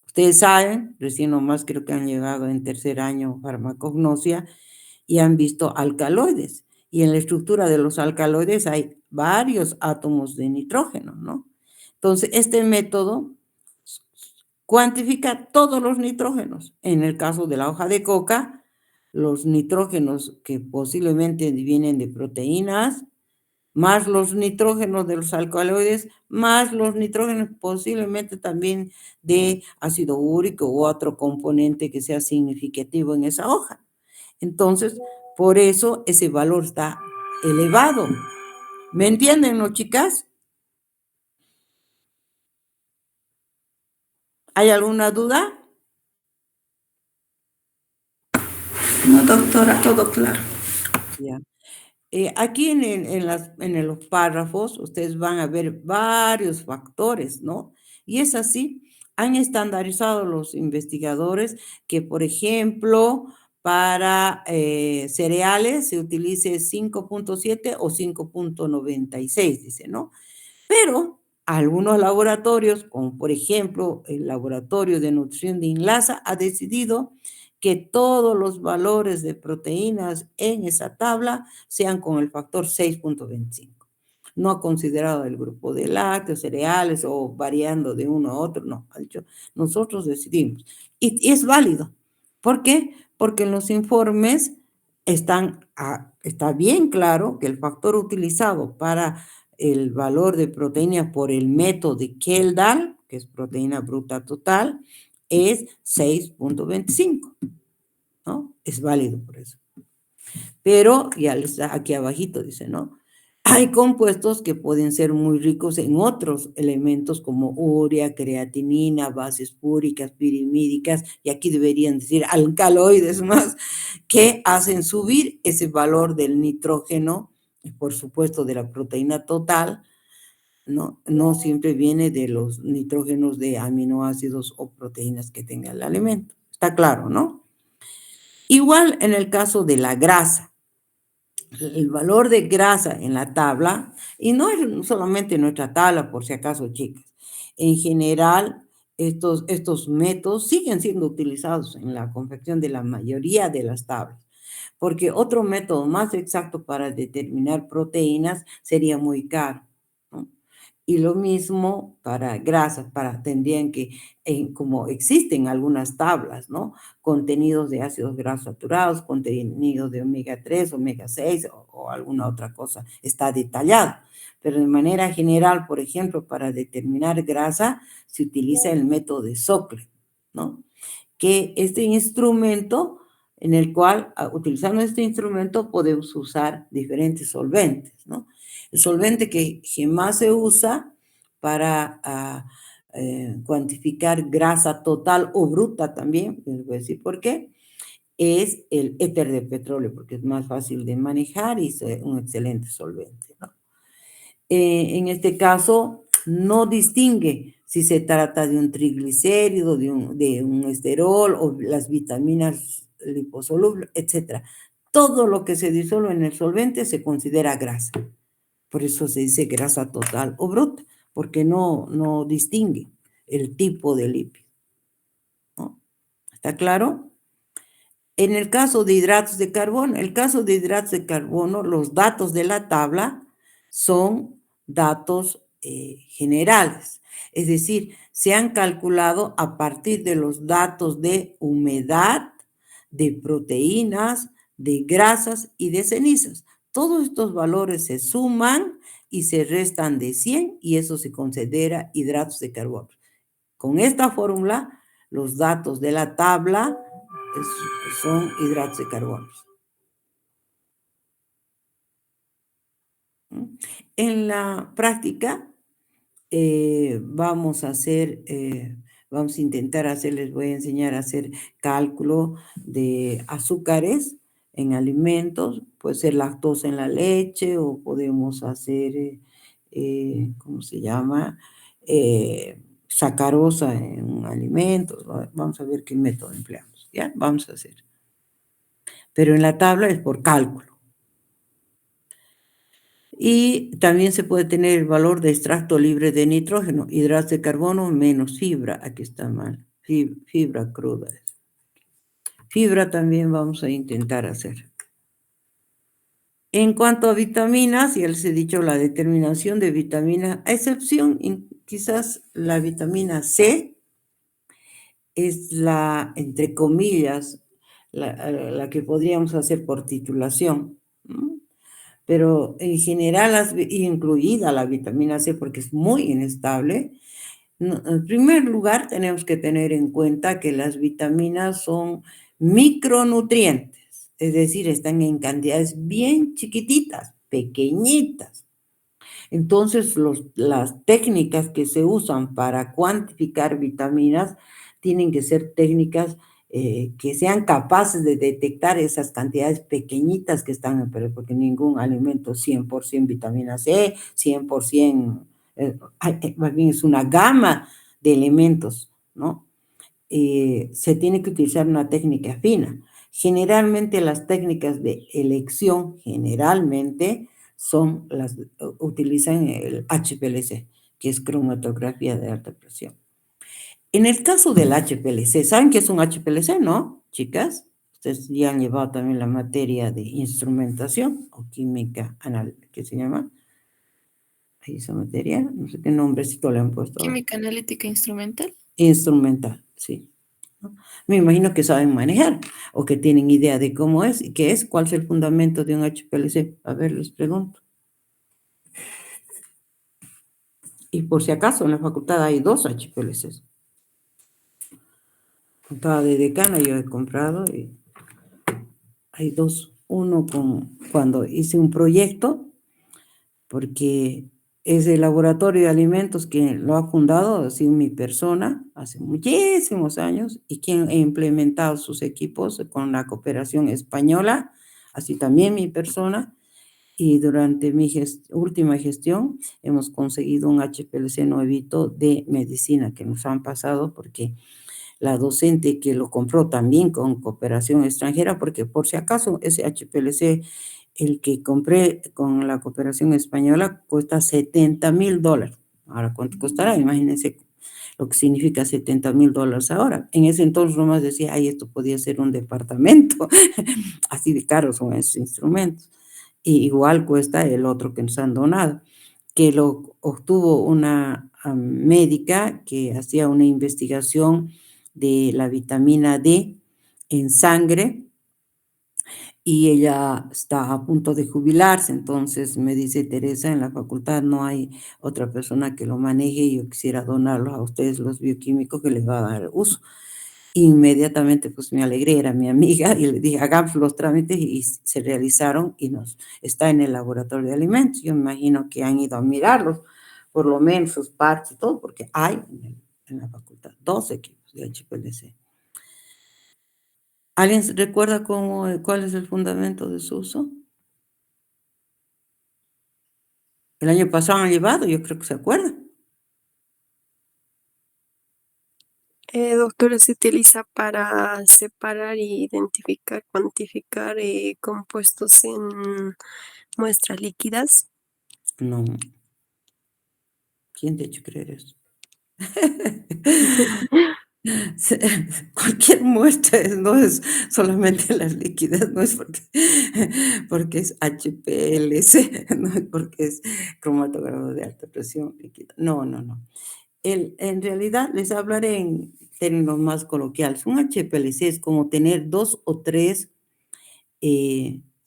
Ustedes saben, recién nomás creo que han llegado en tercer año farmacognosia y han visto alcaloides. Y en la estructura de los alcaloides hay varios átomos de nitrógeno, ¿no? Entonces, este método cuantifica todos los nitrógenos. En el caso de la hoja de coca, los nitrógenos que posiblemente vienen de proteínas, más los nitrógenos de los alcaloides, más los nitrógenos posiblemente también de ácido úrico u otro componente que sea significativo en esa hoja. Entonces, por eso ese valor está elevado. ¿Me entienden, no, chicas? ¿Hay alguna duda? No, doctora, todo claro. Ya. Aquí en los párrafos ustedes van a ver varios factores, ¿no? Y es así, han estandarizado los investigadores que, por ejemplo, para cereales se utilice 5.7 o 5.96, dice, ¿no? Pero algunos laboratorios, como por ejemplo el Laboratorio de Nutrición de INLASA, ha decidido que todos los valores de proteínas en esa tabla sean con el factor 6.25. No ha considerado el grupo de lácteos, cereales o variando de uno a otro, no, ha dicho, nosotros decidimos. Y es válido. ¿Por qué? Porque en los informes está bien claro que el factor utilizado para el valor de proteína por el método de Kjeldahl, que es proteína bruta total, es 6.25, ¿no? Es válido por eso. Pero, ya les da aquí abajito, dice, ¿no? Hay compuestos que pueden ser muy ricos en otros elementos como urea, creatinina, bases púricas, pirimídicas, y aquí deberían decir alcaloides más, que hacen subir ese valor del nitrógeno, y por supuesto de la proteína total, ¿no? No siempre viene de los nitrógenos de aminoácidos o proteínas que tenga el alimento. Está claro, ¿no? Igual en el caso de la grasa. El valor de grasa en la tabla, y no es solamente nuestra tabla, por si acaso, chicas. En general, estos métodos siguen siendo utilizados en la confección de la mayoría de las tablas, porque otro método más exacto para determinar proteínas sería muy caro, ¿no? Y lo mismo para grasas, tendrían que, como existen algunas tablas, ¿no? Contenidos de ácidos grasos saturados, contenidos de omega 3, omega 6 o alguna otra cosa, está detallado. Pero de manera general, por ejemplo, para determinar grasa, se utiliza el método de Soklet, ¿no? Que este instrumento en el cual, utilizando este instrumento, podemos usar diferentes solventes, ¿no? El solvente que más se usa para cuantificar grasa total o bruta también, les voy a decir por qué, es el éter de petróleo, porque es más fácil de manejar y es un excelente solvente, ¿no? En este caso, no distingue si se trata de un triglicérido, de un esterol o las vitaminas liposolubles, etc. Todo lo que se disuelve en el solvente se considera grasa. Por eso se dice grasa total o bruta, porque no distingue el tipo de lípido, ¿no? ¿Está claro? En el caso de hidratos de carbono, los datos de la tabla son datos generales. Es decir, se han calculado a partir de los datos de humedad, de proteínas, de grasas y de cenizas. Todos estos valores se suman y se restan de 100 y eso se considera hidratos de carbono. Con esta fórmula, los datos de la tabla son hidratos de carbono. En la práctica, vamos a intentar hacer, les voy a enseñar a hacer cálculo de azúcares en alimentos, puede ser lactosa en la leche o podemos hacer, ¿cómo se llama? Sacarosa en alimentos. Vamos a ver qué método empleamos, ¿ya? Vamos a hacer. pero en la tabla es por cálculo. Y también se puede tener el valor de extracto libre de nitrógeno, hidratos de carbono menos fibra. Aquí está mal, fibra cruda. Fibra también vamos a intentar hacer. En cuanto a vitaminas, ya les he dicho la determinación de vitaminas, a excepción, quizás la vitamina C es la, entre comillas, la que podríamos hacer por titulación, ¿no? Pero en general, incluida la vitamina C, porque es muy inestable. En primer lugar, tenemos que tener en cuenta que las vitaminas son micronutrientes, es decir, están en cantidades bien chiquititas, pequeñitas. Entonces, las técnicas que se usan para cuantificar vitaminas tienen que ser técnicas que sean capaces de detectar esas cantidades pequeñitas que están, porque ningún alimento 100% vitamina C, 100%, más bien es una gama de elementos, ¿no? Se tiene que utilizar una técnica fina. Generalmente las técnicas de elección, utilizan el HPLC, que es cromatografía de alta presión. En el caso del HPLC, ¿saben qué es un HPLC, no, chicas? Ustedes ya han llevado también la materia de instrumentación o química analítica, ¿qué se llama? Ahí esa materia, no sé qué nombrecito le han puesto. Química analítica instrumental. Instrumental, sí. ¿No? Me imagino que saben manejar o que tienen idea de cómo es y qué es, cuál es el fundamento de un HPLC. A ver, les pregunto. Y por si acaso, en la facultad hay 2 HPLCs. Estaba de decana, yo he comprado y hay 2. Uno cuando hice un proyecto, porque es el laboratorio de alimentos que lo ha fundado, ha sido mi persona, hace muchísimos años, y quien ha implementado sus equipos con la cooperación española, así también mi persona, y durante mi última gestión hemos conseguido un HPLC nuevito de medicina que nos han pasado porque la docente que lo compró también con cooperación extranjera, porque por si acaso ese HPLC, el que compré con la cooperación española, cuesta $70,000. Ahora, ¿cuánto costará? Imagínense lo que significa $70,000 ahora. En ese entonces nomás decía, ay, esto podía ser un departamento. Así de caros son esos instrumentos. Y igual cuesta el otro que nos han donado, que lo obtuvo una médica que hacía una investigación de la vitamina D en sangre y ella está a punto de jubilarse, entonces me dice, Teresa, en la facultad no hay otra persona que lo maneje y yo quisiera donarlo a ustedes los bioquímicos que les va a dar uso. Inmediatamente pues me alegré, era mi amiga, y le dije, hagamos los trámites y se realizaron y está en el laboratorio de alimentos. Yo me imagino que han ido a mirarlos, por lo menos sus partes y todo, porque hay en la facultad 2 equipos de HPLC. ¿Alguien recuerda cuál es el fundamento de su uso? El año pasado han llevado, yo creo que se acuerdan. Doctora, se utiliza para separar, identificar, cuantificar compuestos en muestras líquidas. No. ¿Quién te ha hecho creer eso? Cualquier muestra no es solamente las líquidas, no es porque es HPLC, no es porque es cromatograma de alta presión líquida. No, no, no. En realidad les hablaré en términos más coloquiales. Un HPLC es como tener 2 o 3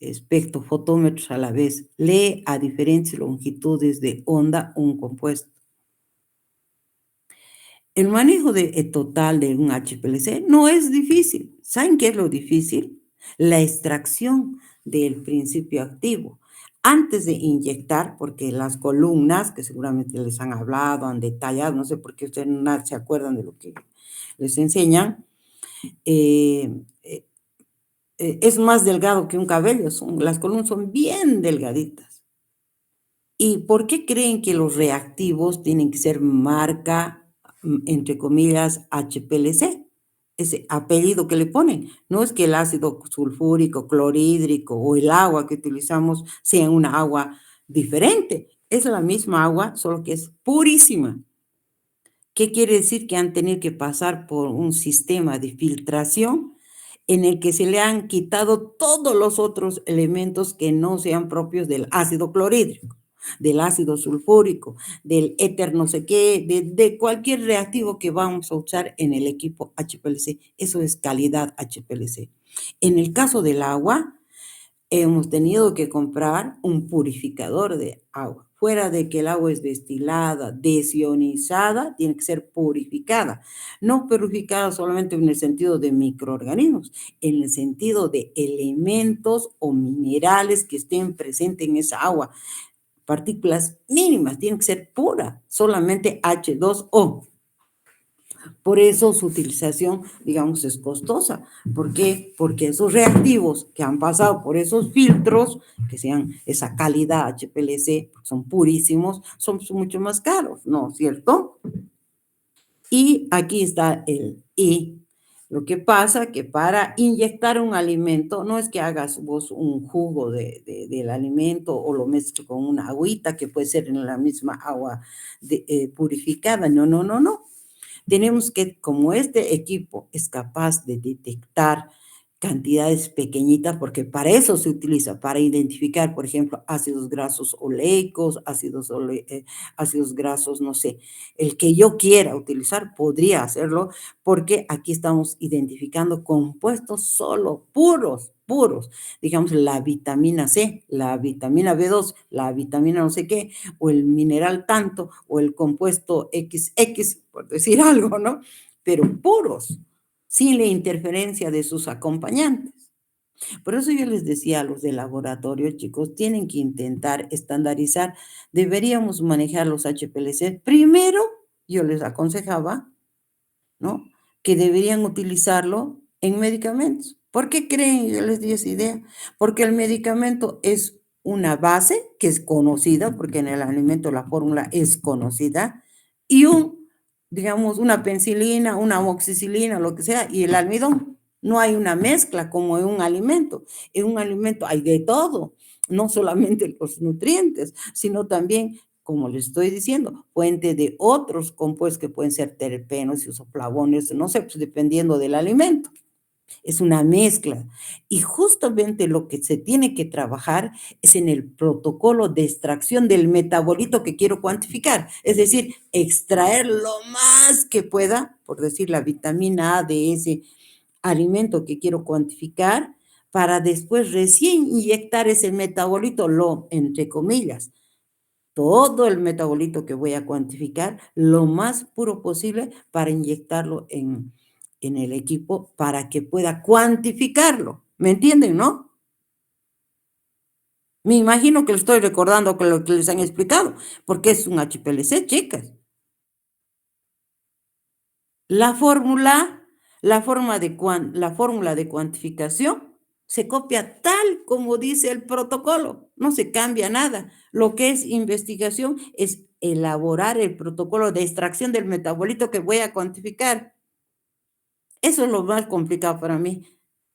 espectrofotómetros a la vez. Lee a diferentes longitudes de onda un compuesto. El manejo total de un HPLC no es difícil. ¿Saben qué es lo difícil? La extracción del principio activo. Antes de inyectar, porque las columnas, que seguramente les han hablado, han detallado, no sé por qué ustedes no se acuerdan de lo que les enseñan, es más delgado que un cabello. Las columnas son bien delgaditas. ¿Y por qué creen que los reactivos tienen que ser marca, entre comillas, HPLC? ese apellido que le ponen. No es que el ácido sulfúrico, clorhídrico o el agua que utilizamos sea una agua diferente. Es la misma agua, solo que es purísima. ¿Qué quiere decir? Que han tenido que pasar por un sistema de filtración en el que se le han quitado todos los otros elementos que no sean propios del ácido clorhídrico, del ácido sulfúrico, del éter no sé qué, de cualquier reactivo que vamos a usar en el equipo HPLC. Eso es calidad HPLC. En el caso del agua, hemos tenido que comprar un purificador de agua. Fuera de que el agua es destilada, desionizada, tiene que ser purificada. No purificada solamente en el sentido de microorganismos, en el sentido de elementos o minerales que estén presentes en esa agua. Partículas mínimas, tiene que ser pura, solamente H2O. Por eso su utilización, digamos, es costosa. ¿Por qué? Porque esos reactivos que han pasado por esos filtros, que sean esa calidad HPLC, son purísimos, son mucho más caros, ¿no es cierto? Y aquí está el I. Lo que pasa que para inyectar un alimento, no es que hagas vos un jugo del alimento o lo mezcles con una agüita que puede ser en la misma agua purificada. No, no, no, no. Tenemos que, como este equipo es capaz de detectar cantidades pequeñitas, porque para eso se utiliza, para identificar, por ejemplo, ácidos grasos oleicos, ácidos grasos, no sé, el que yo quiera utilizar podría hacerlo, porque aquí estamos identificando compuestos solo puros, digamos la vitamina C, la vitamina B2, la vitamina no sé qué, o el mineral tanto, o el compuesto XX, por decir algo, ¿no? Pero puros, sin la interferencia de sus acompañantes. Por eso yo les decía a los de laboratorio, chicos, tienen que intentar estandarizar. Deberíamos manejar los HPLC. Primero, yo les aconsejaba, ¿no?, que deberían utilizarlo en medicamentos. ¿Por qué creen? Yo les di esa idea. Porque el medicamento es una base que es conocida, porque en el alimento la fórmula es conocida, y digamos, una penicilina, una amoxicilina, lo que sea, y el almidón. No hay una mezcla como en un alimento. En un alimento hay de todo, no solamente los nutrientes, sino también, como les estoy diciendo, fuente de otros compuestos que pueden ser terpenos, isoflavones, no sé, pues dependiendo del alimento. Es una mezcla. Y justamente lo que se tiene que trabajar es en el protocolo de extracción del metabolito que quiero cuantificar. Es decir, extraer lo más que pueda, por decir, la vitamina A de ese alimento que quiero cuantificar, para después recién inyectar ese metabolito, entre comillas, todo el metabolito que voy a cuantificar, lo más puro posible para inyectarlo en el equipo para que pueda cuantificarlo. ¿Me entienden, no? Me imagino que le estoy recordando con lo que les han explicado, porque es un HPLC, chicas. La fórmula de cuantificación se copia tal como dice el protocolo, no se cambia nada. Lo que es investigación es elaborar el protocolo de extracción del metabolito que voy a cuantificar. Eso es lo más complicado para mí,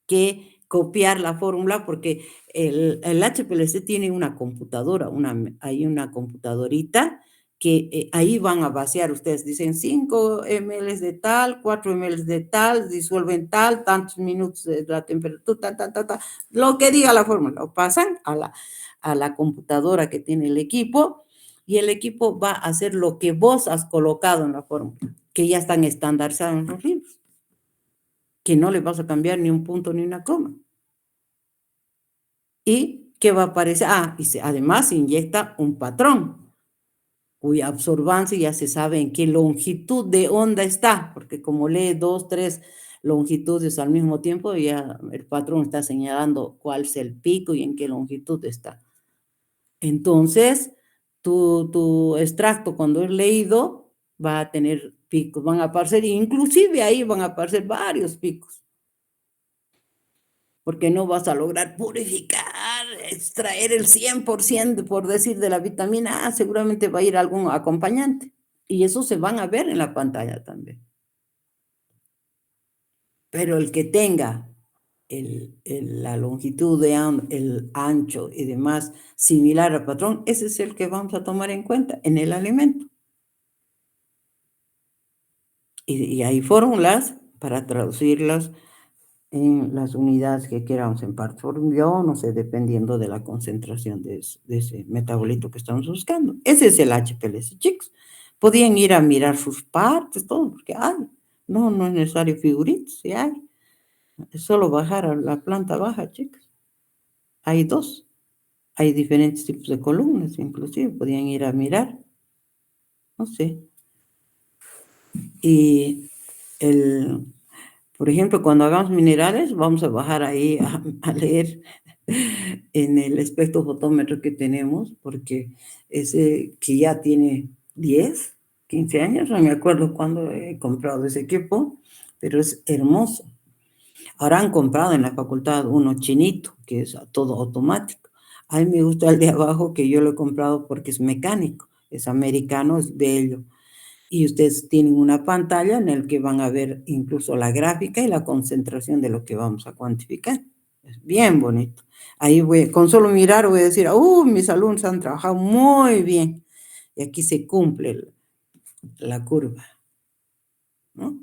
que copiar la fórmula, porque el HPLC tiene una computadora, hay una computadorita que ahí van a vaciar, ustedes dicen 5 ml de tal, 4 ml de tal, disuelven tal, tantos minutos de la temperatura, lo que diga la fórmula, lo pasan a la computadora que tiene el equipo, y el equipo va a hacer lo que vos has colocado en la fórmula, que ya están estandarizados en los libros, que no le vas a cambiar ni un punto ni una coma. ¿Y qué va a aparecer? Además se inyecta un patrón, cuya absorbancia ya se sabe en qué longitud de onda está, porque como lee 2, 3 longitudes al mismo tiempo, ya el patrón está señalando cuál es el pico y en qué longitud está. Entonces, tu extracto cuando es leído va a tener picos, van a aparecer, inclusive ahí van a aparecer varios picos, porque no vas a lograr purificar, extraer el 100%, por decir, de la vitamina A, seguramente va a ir algún acompañante, y eso se van a ver en la pantalla también. pero el que tenga la longitud, el ancho y demás similar al patrón, ese es el que vamos a tomar en cuenta en el alimento. Y hay fórmulas para traducirlas en las unidades que queramos en partes por millón, no sé, dependiendo de la concentración de ese metabolito que estamos buscando. Ese es el HPLC, chicos. Podían ir a mirar sus partes, todo, porque hay. No es necesario figuritas, sí hay. Es solo bajar a la planta baja, chicos. Hay dos. Hay diferentes tipos de columnas, inclusive, podían ir a mirar. No sé. Y por ejemplo, cuando hagamos minerales, vamos a bajar ahí a leer en el espectrofotómetro que tenemos, porque ese que ya tiene 10, 15 años, no me acuerdo cuándo he comprado ese equipo, pero es hermoso. Ahora han comprado en la facultad uno chinito, que es todo automático. A mí me gusta el de abajo, que yo lo he comprado porque es mecánico, es americano, es bello. Y ustedes tienen una pantalla en la que van a ver incluso la gráfica y la concentración de lo que vamos a cuantificar. Es bien bonito. Ahí con solo mirar voy a decir, mis alumnos han trabajado muy bien. Y aquí se cumple la curva, ¿no?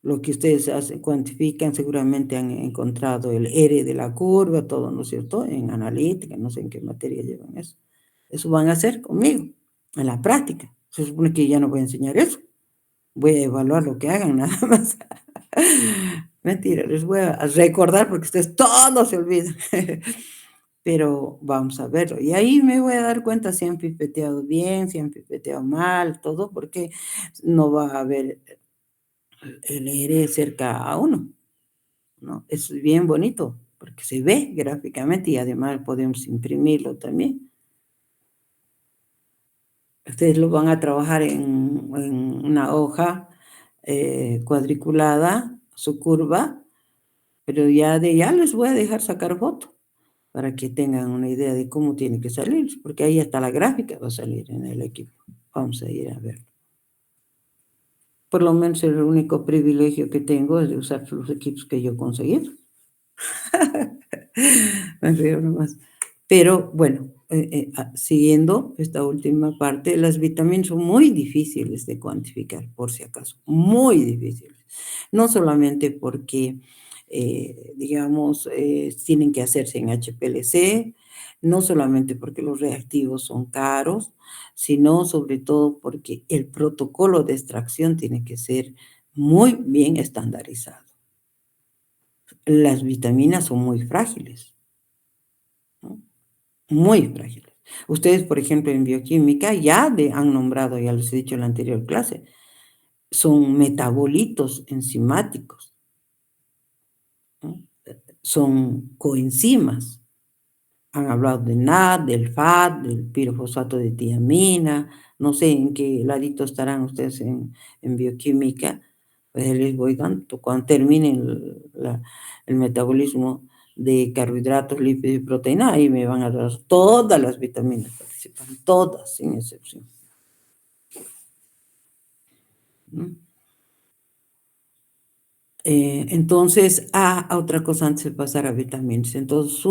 Lo que ustedes cuantifican, seguramente han encontrado el R de la curva, todo, ¿no es cierto? En analítica, no sé en qué materia llevan eso. Eso van a hacer conmigo, en la práctica. Se supone que ya no voy a enseñar eso. Voy a evaluar lo que hagan, nada más. Mentira, les voy a recordar porque ustedes todos se olvidan. Pero vamos a verlo. Y ahí me voy a dar cuenta si han pipeteado bien, si han pipeteado mal, todo, porque no va a haber el aire cerca a uno, ¿no? Es bien bonito, porque se ve gráficamente y además podemos imprimirlo también. Ustedes lo van a trabajar en una hoja cuadriculada, su curva, pero ya les voy a dejar sacar foto para que tengan una idea de cómo tiene que salir, porque ahí hasta la gráfica va a salir en el equipo. Vamos a ir a verlo. Por lo menos el único privilegio que tengo es de usar los equipos que yo he conseguido. Me río nomás. Pero bueno, siguiendo esta última parte, las vitaminas son muy difíciles de cuantificar, por si acaso, muy difíciles. No solamente porque, digamos, tienen que hacerse en HPLC, no solamente porque los reactivos son caros, sino sobre todo porque el protocolo de extracción tiene que ser muy bien estandarizado. Las vitaminas son muy frágiles, ¿no? Muy frágiles. Ustedes, por ejemplo, en bioquímica ya han nombrado, ya les he dicho en la anterior clase, son metabolitos enzimáticos, ¿no? Son coenzimas. Han hablado de NAD, del FAT, del pirofosfato de tiamina, no sé en qué ladito estarán ustedes en bioquímica, pues les voy dando, cuando terminen el metabolismo de carbohidratos, lípidos y proteínas, ahí me van a dar todas las vitaminas, participan todas, sin excepción. ¿Mm? Entonces, otra cosa antes de pasar a vitaminas. Entonces,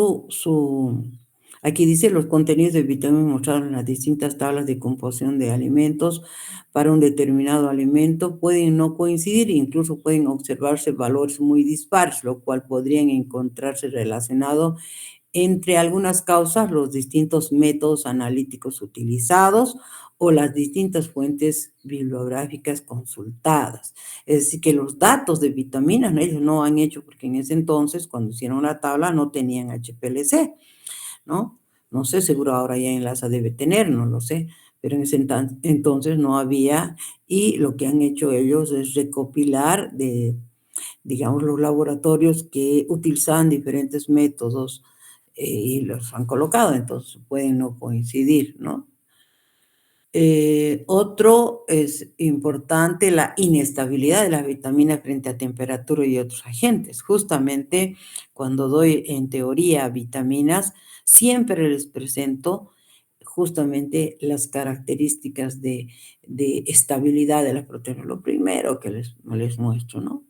aquí dice los contenidos de vitaminas mostrados en las distintas tablas de composición de alimentos para un determinado alimento pueden no coincidir, incluso pueden observarse valores muy dispares, lo cual podrían encontrarse relacionados entre algunas causas, los distintos métodos analíticos utilizados o las distintas fuentes bibliográficas consultadas. Es decir, que los datos de vitaminas, ¿no? Ellos no han hecho, porque en ese entonces, cuando hicieron la tabla, no tenían HPLC, ¿no? No sé, seguro ahora ya en LASA debe tener, no lo sé, pero en ese entonces no había, y lo que han hecho ellos es recopilar digamos, los laboratorios que utilizaban diferentes métodos y los han colocado, entonces pueden no coincidir, ¿no? Otro es importante la inestabilidad de las vitaminas frente a temperatura y otros agentes. Justamente cuando doy en teoría vitaminas, siempre les presento justamente las características de estabilidad de la proteína. Lo primero que les muestro, ¿no?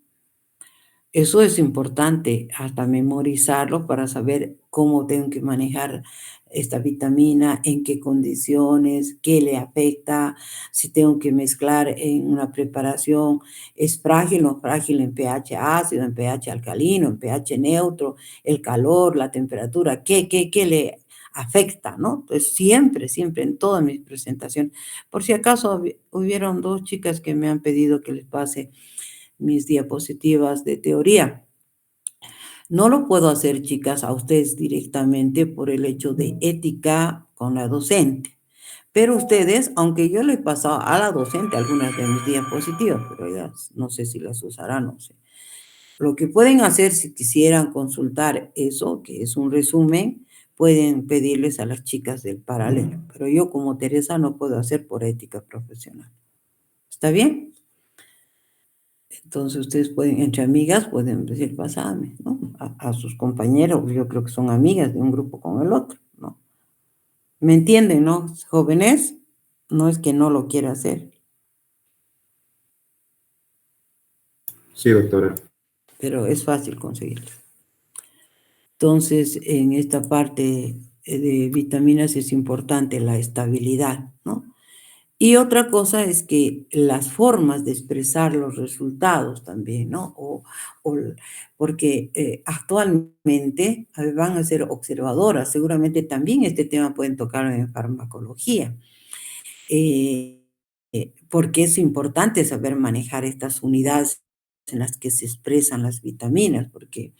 Eso es importante, hasta memorizarlo para saber cómo tengo que manejar esta vitamina, en qué condiciones, qué le afecta, si tengo que mezclar en una preparación, es frágil o no frágil en pH ácido, en pH alcalino, en pH neutro, el calor, la temperatura, qué le afecta, ¿no? Entonces, siempre en todas mis presentaciones. Por si acaso hubieron 2 chicas que me han pedido que les pase mis diapositivas de teoría. No lo puedo hacer, chicas, a ustedes directamente por el hecho de ética con la docente. Pero ustedes, aunque yo le he pasado a la docente algunas de mis diapositivas, pero ya no sé si las usarán, no sé. Lo que pueden hacer si quisieran consultar eso, que es un resumen, pueden pedirles a las chicas del paralelo. Pero yo como Teresa no puedo hacer por ética profesional. ¿Está bien? Entonces ustedes pueden, entre amigas, pueden decir, pasame, ¿no? A sus compañeros, yo creo que son amigas de un grupo con el otro, ¿no? ¿Me entienden, no? Jóvenes, no es que no lo quiera hacer. Sí, doctora. Pero es fácil conseguirlo. Entonces, en esta parte de vitaminas es importante la estabilidad, ¿no? Y otra cosa es que las formas de expresar los resultados también, ¿no? Porque actualmente van a ser observadoras, seguramente también este tema pueden tocar en farmacología, porque es importante saber manejar estas unidades en las que se expresan las vitaminas, porque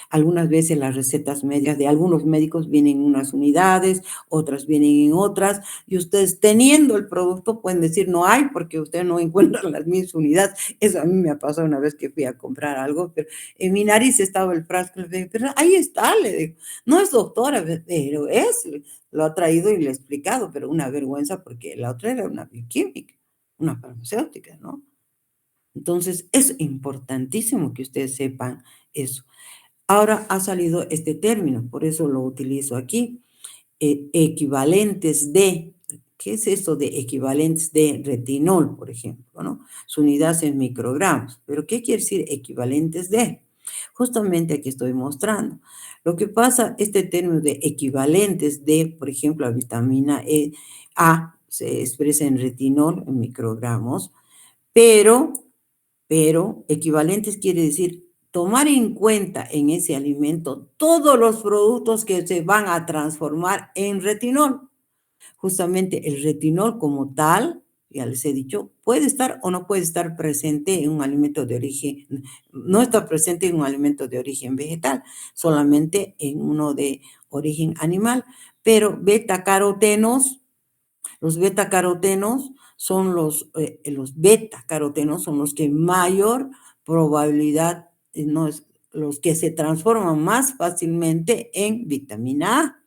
algunas veces las recetas médicas de algunos médicos vienen en unas unidades, otras vienen en otras, y ustedes teniendo el producto pueden decir no hay porque ustedes no encuentran las mismas unidades. Eso a mí me ha pasado una vez que fui a comprar algo, pero en mi nariz estaba el frasco, pero ahí está, le digo, no es doctora, pero es, lo ha traído y le he explicado, pero una vergüenza porque la otra era una bioquímica, una farmacéutica, ¿no? Entonces es importantísimo que ustedes sepan eso. Ahora ha salido este término, por eso lo utilizo aquí. Equivalentes de, ¿qué es esto de equivalentes de retinol, por ejemplo, ¿no? Su unidad es en microgramos, pero ¿qué quiere decir equivalentes de? Justamente aquí estoy mostrando. Lo que pasa, este término de equivalentes de, por ejemplo, la vitamina A se expresa en retinol, en microgramos, pero equivalentes quiere decir tomar en cuenta en ese alimento todos los productos que se van a transformar en retinol. Justamente el retinol como tal, ya les he dicho, puede estar o no puede estar presente en un alimento de origen, no está presente en un alimento de origen vegetal, solamente en uno de origen animal, pero betacarotenos, los betacarotenos son los betacarotenos son los que mayor probabilidad, no es, los que se transforman más fácilmente en vitamina A.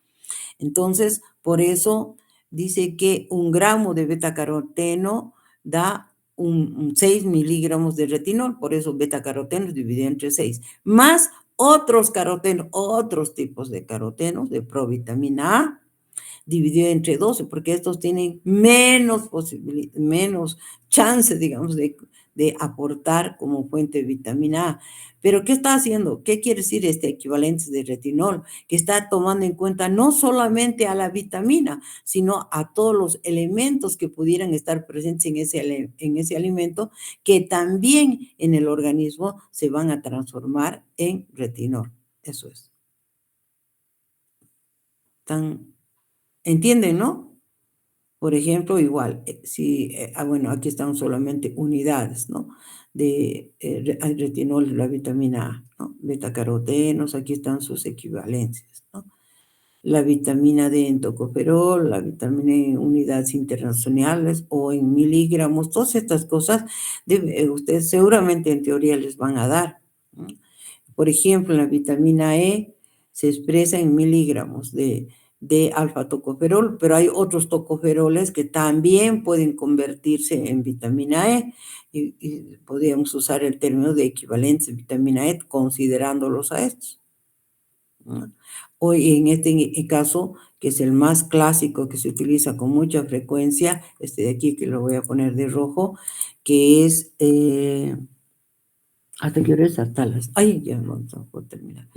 Entonces, por eso dice que 1 gramo de betacaroteno da 6 miligramos de retinol, por eso betacaroteno es dividido entre 6, más otros carotenos, otros tipos de carotenos de provitamina A, dividido entre 12, porque estos tienen menos menos chance, digamos, de aportar como fuente de vitamina A. Pero ¿qué está haciendo? ¿Qué quiere decir este equivalente de retinol? Que está tomando en cuenta no solamente a la vitamina, sino a todos los elementos que pudieran estar presentes en ese alimento, que también en el organismo se van a transformar en retinol. Eso es. ¿Entienden, no? Por ejemplo, igual, bueno, aquí están solamente unidades, ¿no? De retinol, la vitamina A, ¿no? Betacarotenos, aquí están sus equivalencias, ¿no? La vitamina D en tocoferol, la vitamina E en unidades internacionales o en miligramos, todas estas cosas, ustedes seguramente en teoría les van a dar, ¿no? Por ejemplo, la vitamina E se expresa en miligramos de alfa-tocoferol, pero hay otros tocoferoles que también pueden convertirse en vitamina E y podríamos usar el término de equivalentes de vitamina E considerándolos a estos, ¿no? Hoy en este caso, que es el más clásico que se utiliza con mucha frecuencia, este de aquí que lo voy a poner de rojo, que es ¿Hasta qué hora es? Hasta las... Ay, ya vamos a poder terminar.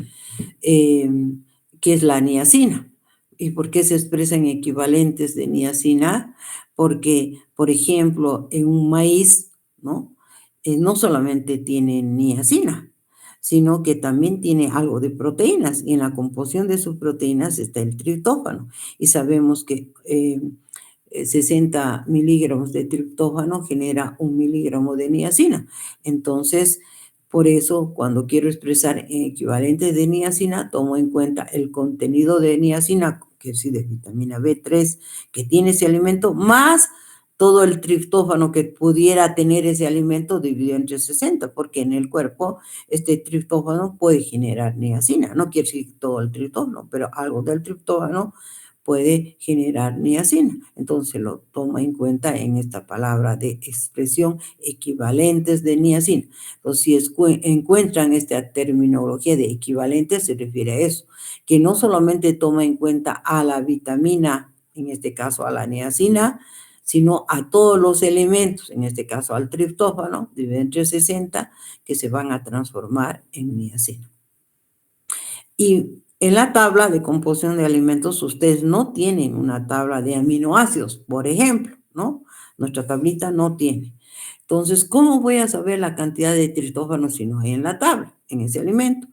Que es la niacina. ¿Y por qué se expresan equivalentes de niacina? Porque, por ejemplo, en un maíz, ¿no? No solamente tiene niacina, sino que también tiene algo de proteínas, y en la composición de sus proteínas está el triptófano. Y sabemos que 60 miligramos de triptófano genera 1 miligramo de niacina. Entonces, por eso, cuando quiero expresar equivalentes de niacina, tomo en cuenta el contenido de niacina, que es de vitamina B3, que tiene ese alimento, más todo el triptófano que pudiera tener ese alimento dividido entre 60, porque en el cuerpo este triptófano puede generar niacina. No quiere decir todo el triptófano, pero algo del triptófano puede generar niacina. Entonces lo toma en cuenta en esta palabra de expresión equivalentes de niacina. Entonces, si encuentran esta terminología de equivalentes, se refiere a eso, que no solamente toma en cuenta a la vitamina, en este caso a la niacina, sino a todos los elementos, en este caso al triptófano, dividido entre 60, que se van a transformar en niacina. Y en la tabla de composición de alimentos, ustedes no tienen una tabla de aminoácidos, por ejemplo, ¿no? Nuestra tablita no tiene. Entonces, ¿cómo voy a saber la cantidad de triptófano si no hay en la tabla, en ese alimento?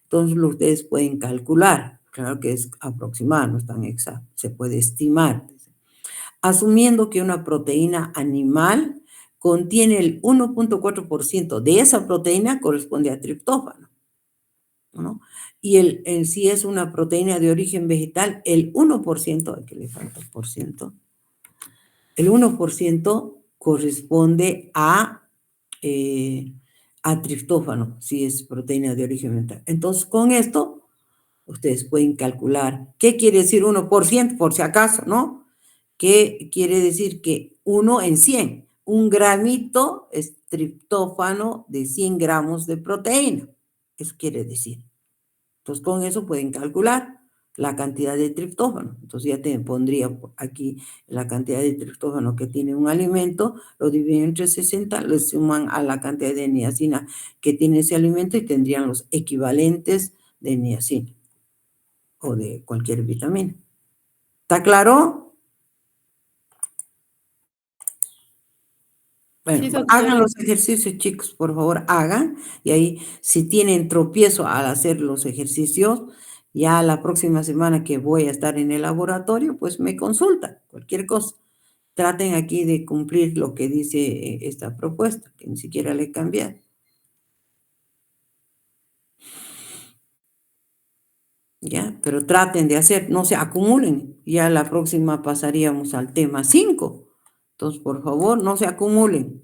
Entonces, ustedes pueden calcular, claro que es aproximado, no es tan exacto, se puede estimar. Asumiendo que una proteína animal contiene el 1.4% de esa proteína corresponde a triptófano, ¿no? Y si es una proteína de origen vegetal, el 1%, aquí le falta por ciento, el 1% corresponde a triptófano, si es proteína de origen vegetal. Entonces, con esto, ustedes pueden calcular, ¿qué quiere decir 1%? Por si acaso, ¿no? ¿Qué quiere decir? Que 1 en 100, un gramito es triptófano de 100 gramos de proteína. Eso quiere decir. Entonces, con eso pueden calcular la cantidad de triptófano. Entonces, ya te pondría aquí la cantidad de triptófano que tiene un alimento, lo dividen entre 60, lo suman a la cantidad de niacina que tiene ese alimento y tendrían los equivalentes de niacina o de cualquier vitamina. ¿Está claro? Bueno, Sí, doctora. hagan los ejercicios, chicos, por favor, hagan. Y ahí, si tienen tropiezo al hacer los ejercicios, ya la próxima semana que voy a estar en el laboratorio, pues me consultan, cualquier cosa. Traten aquí de cumplir lo que dice esta propuesta, que ni siquiera le he cambiado. Ya, pero traten de hacer, no se acumulen. Ya la próxima pasaríamos al tema 5. Entonces, por favor, no se acumulen.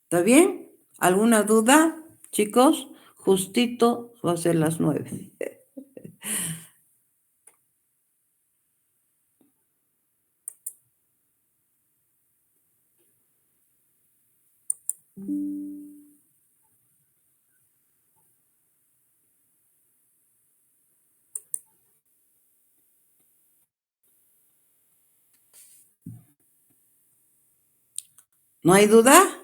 ¿Está bien? ¿Alguna duda, chicos? Justito va a ser las 9. ¿No hay duda?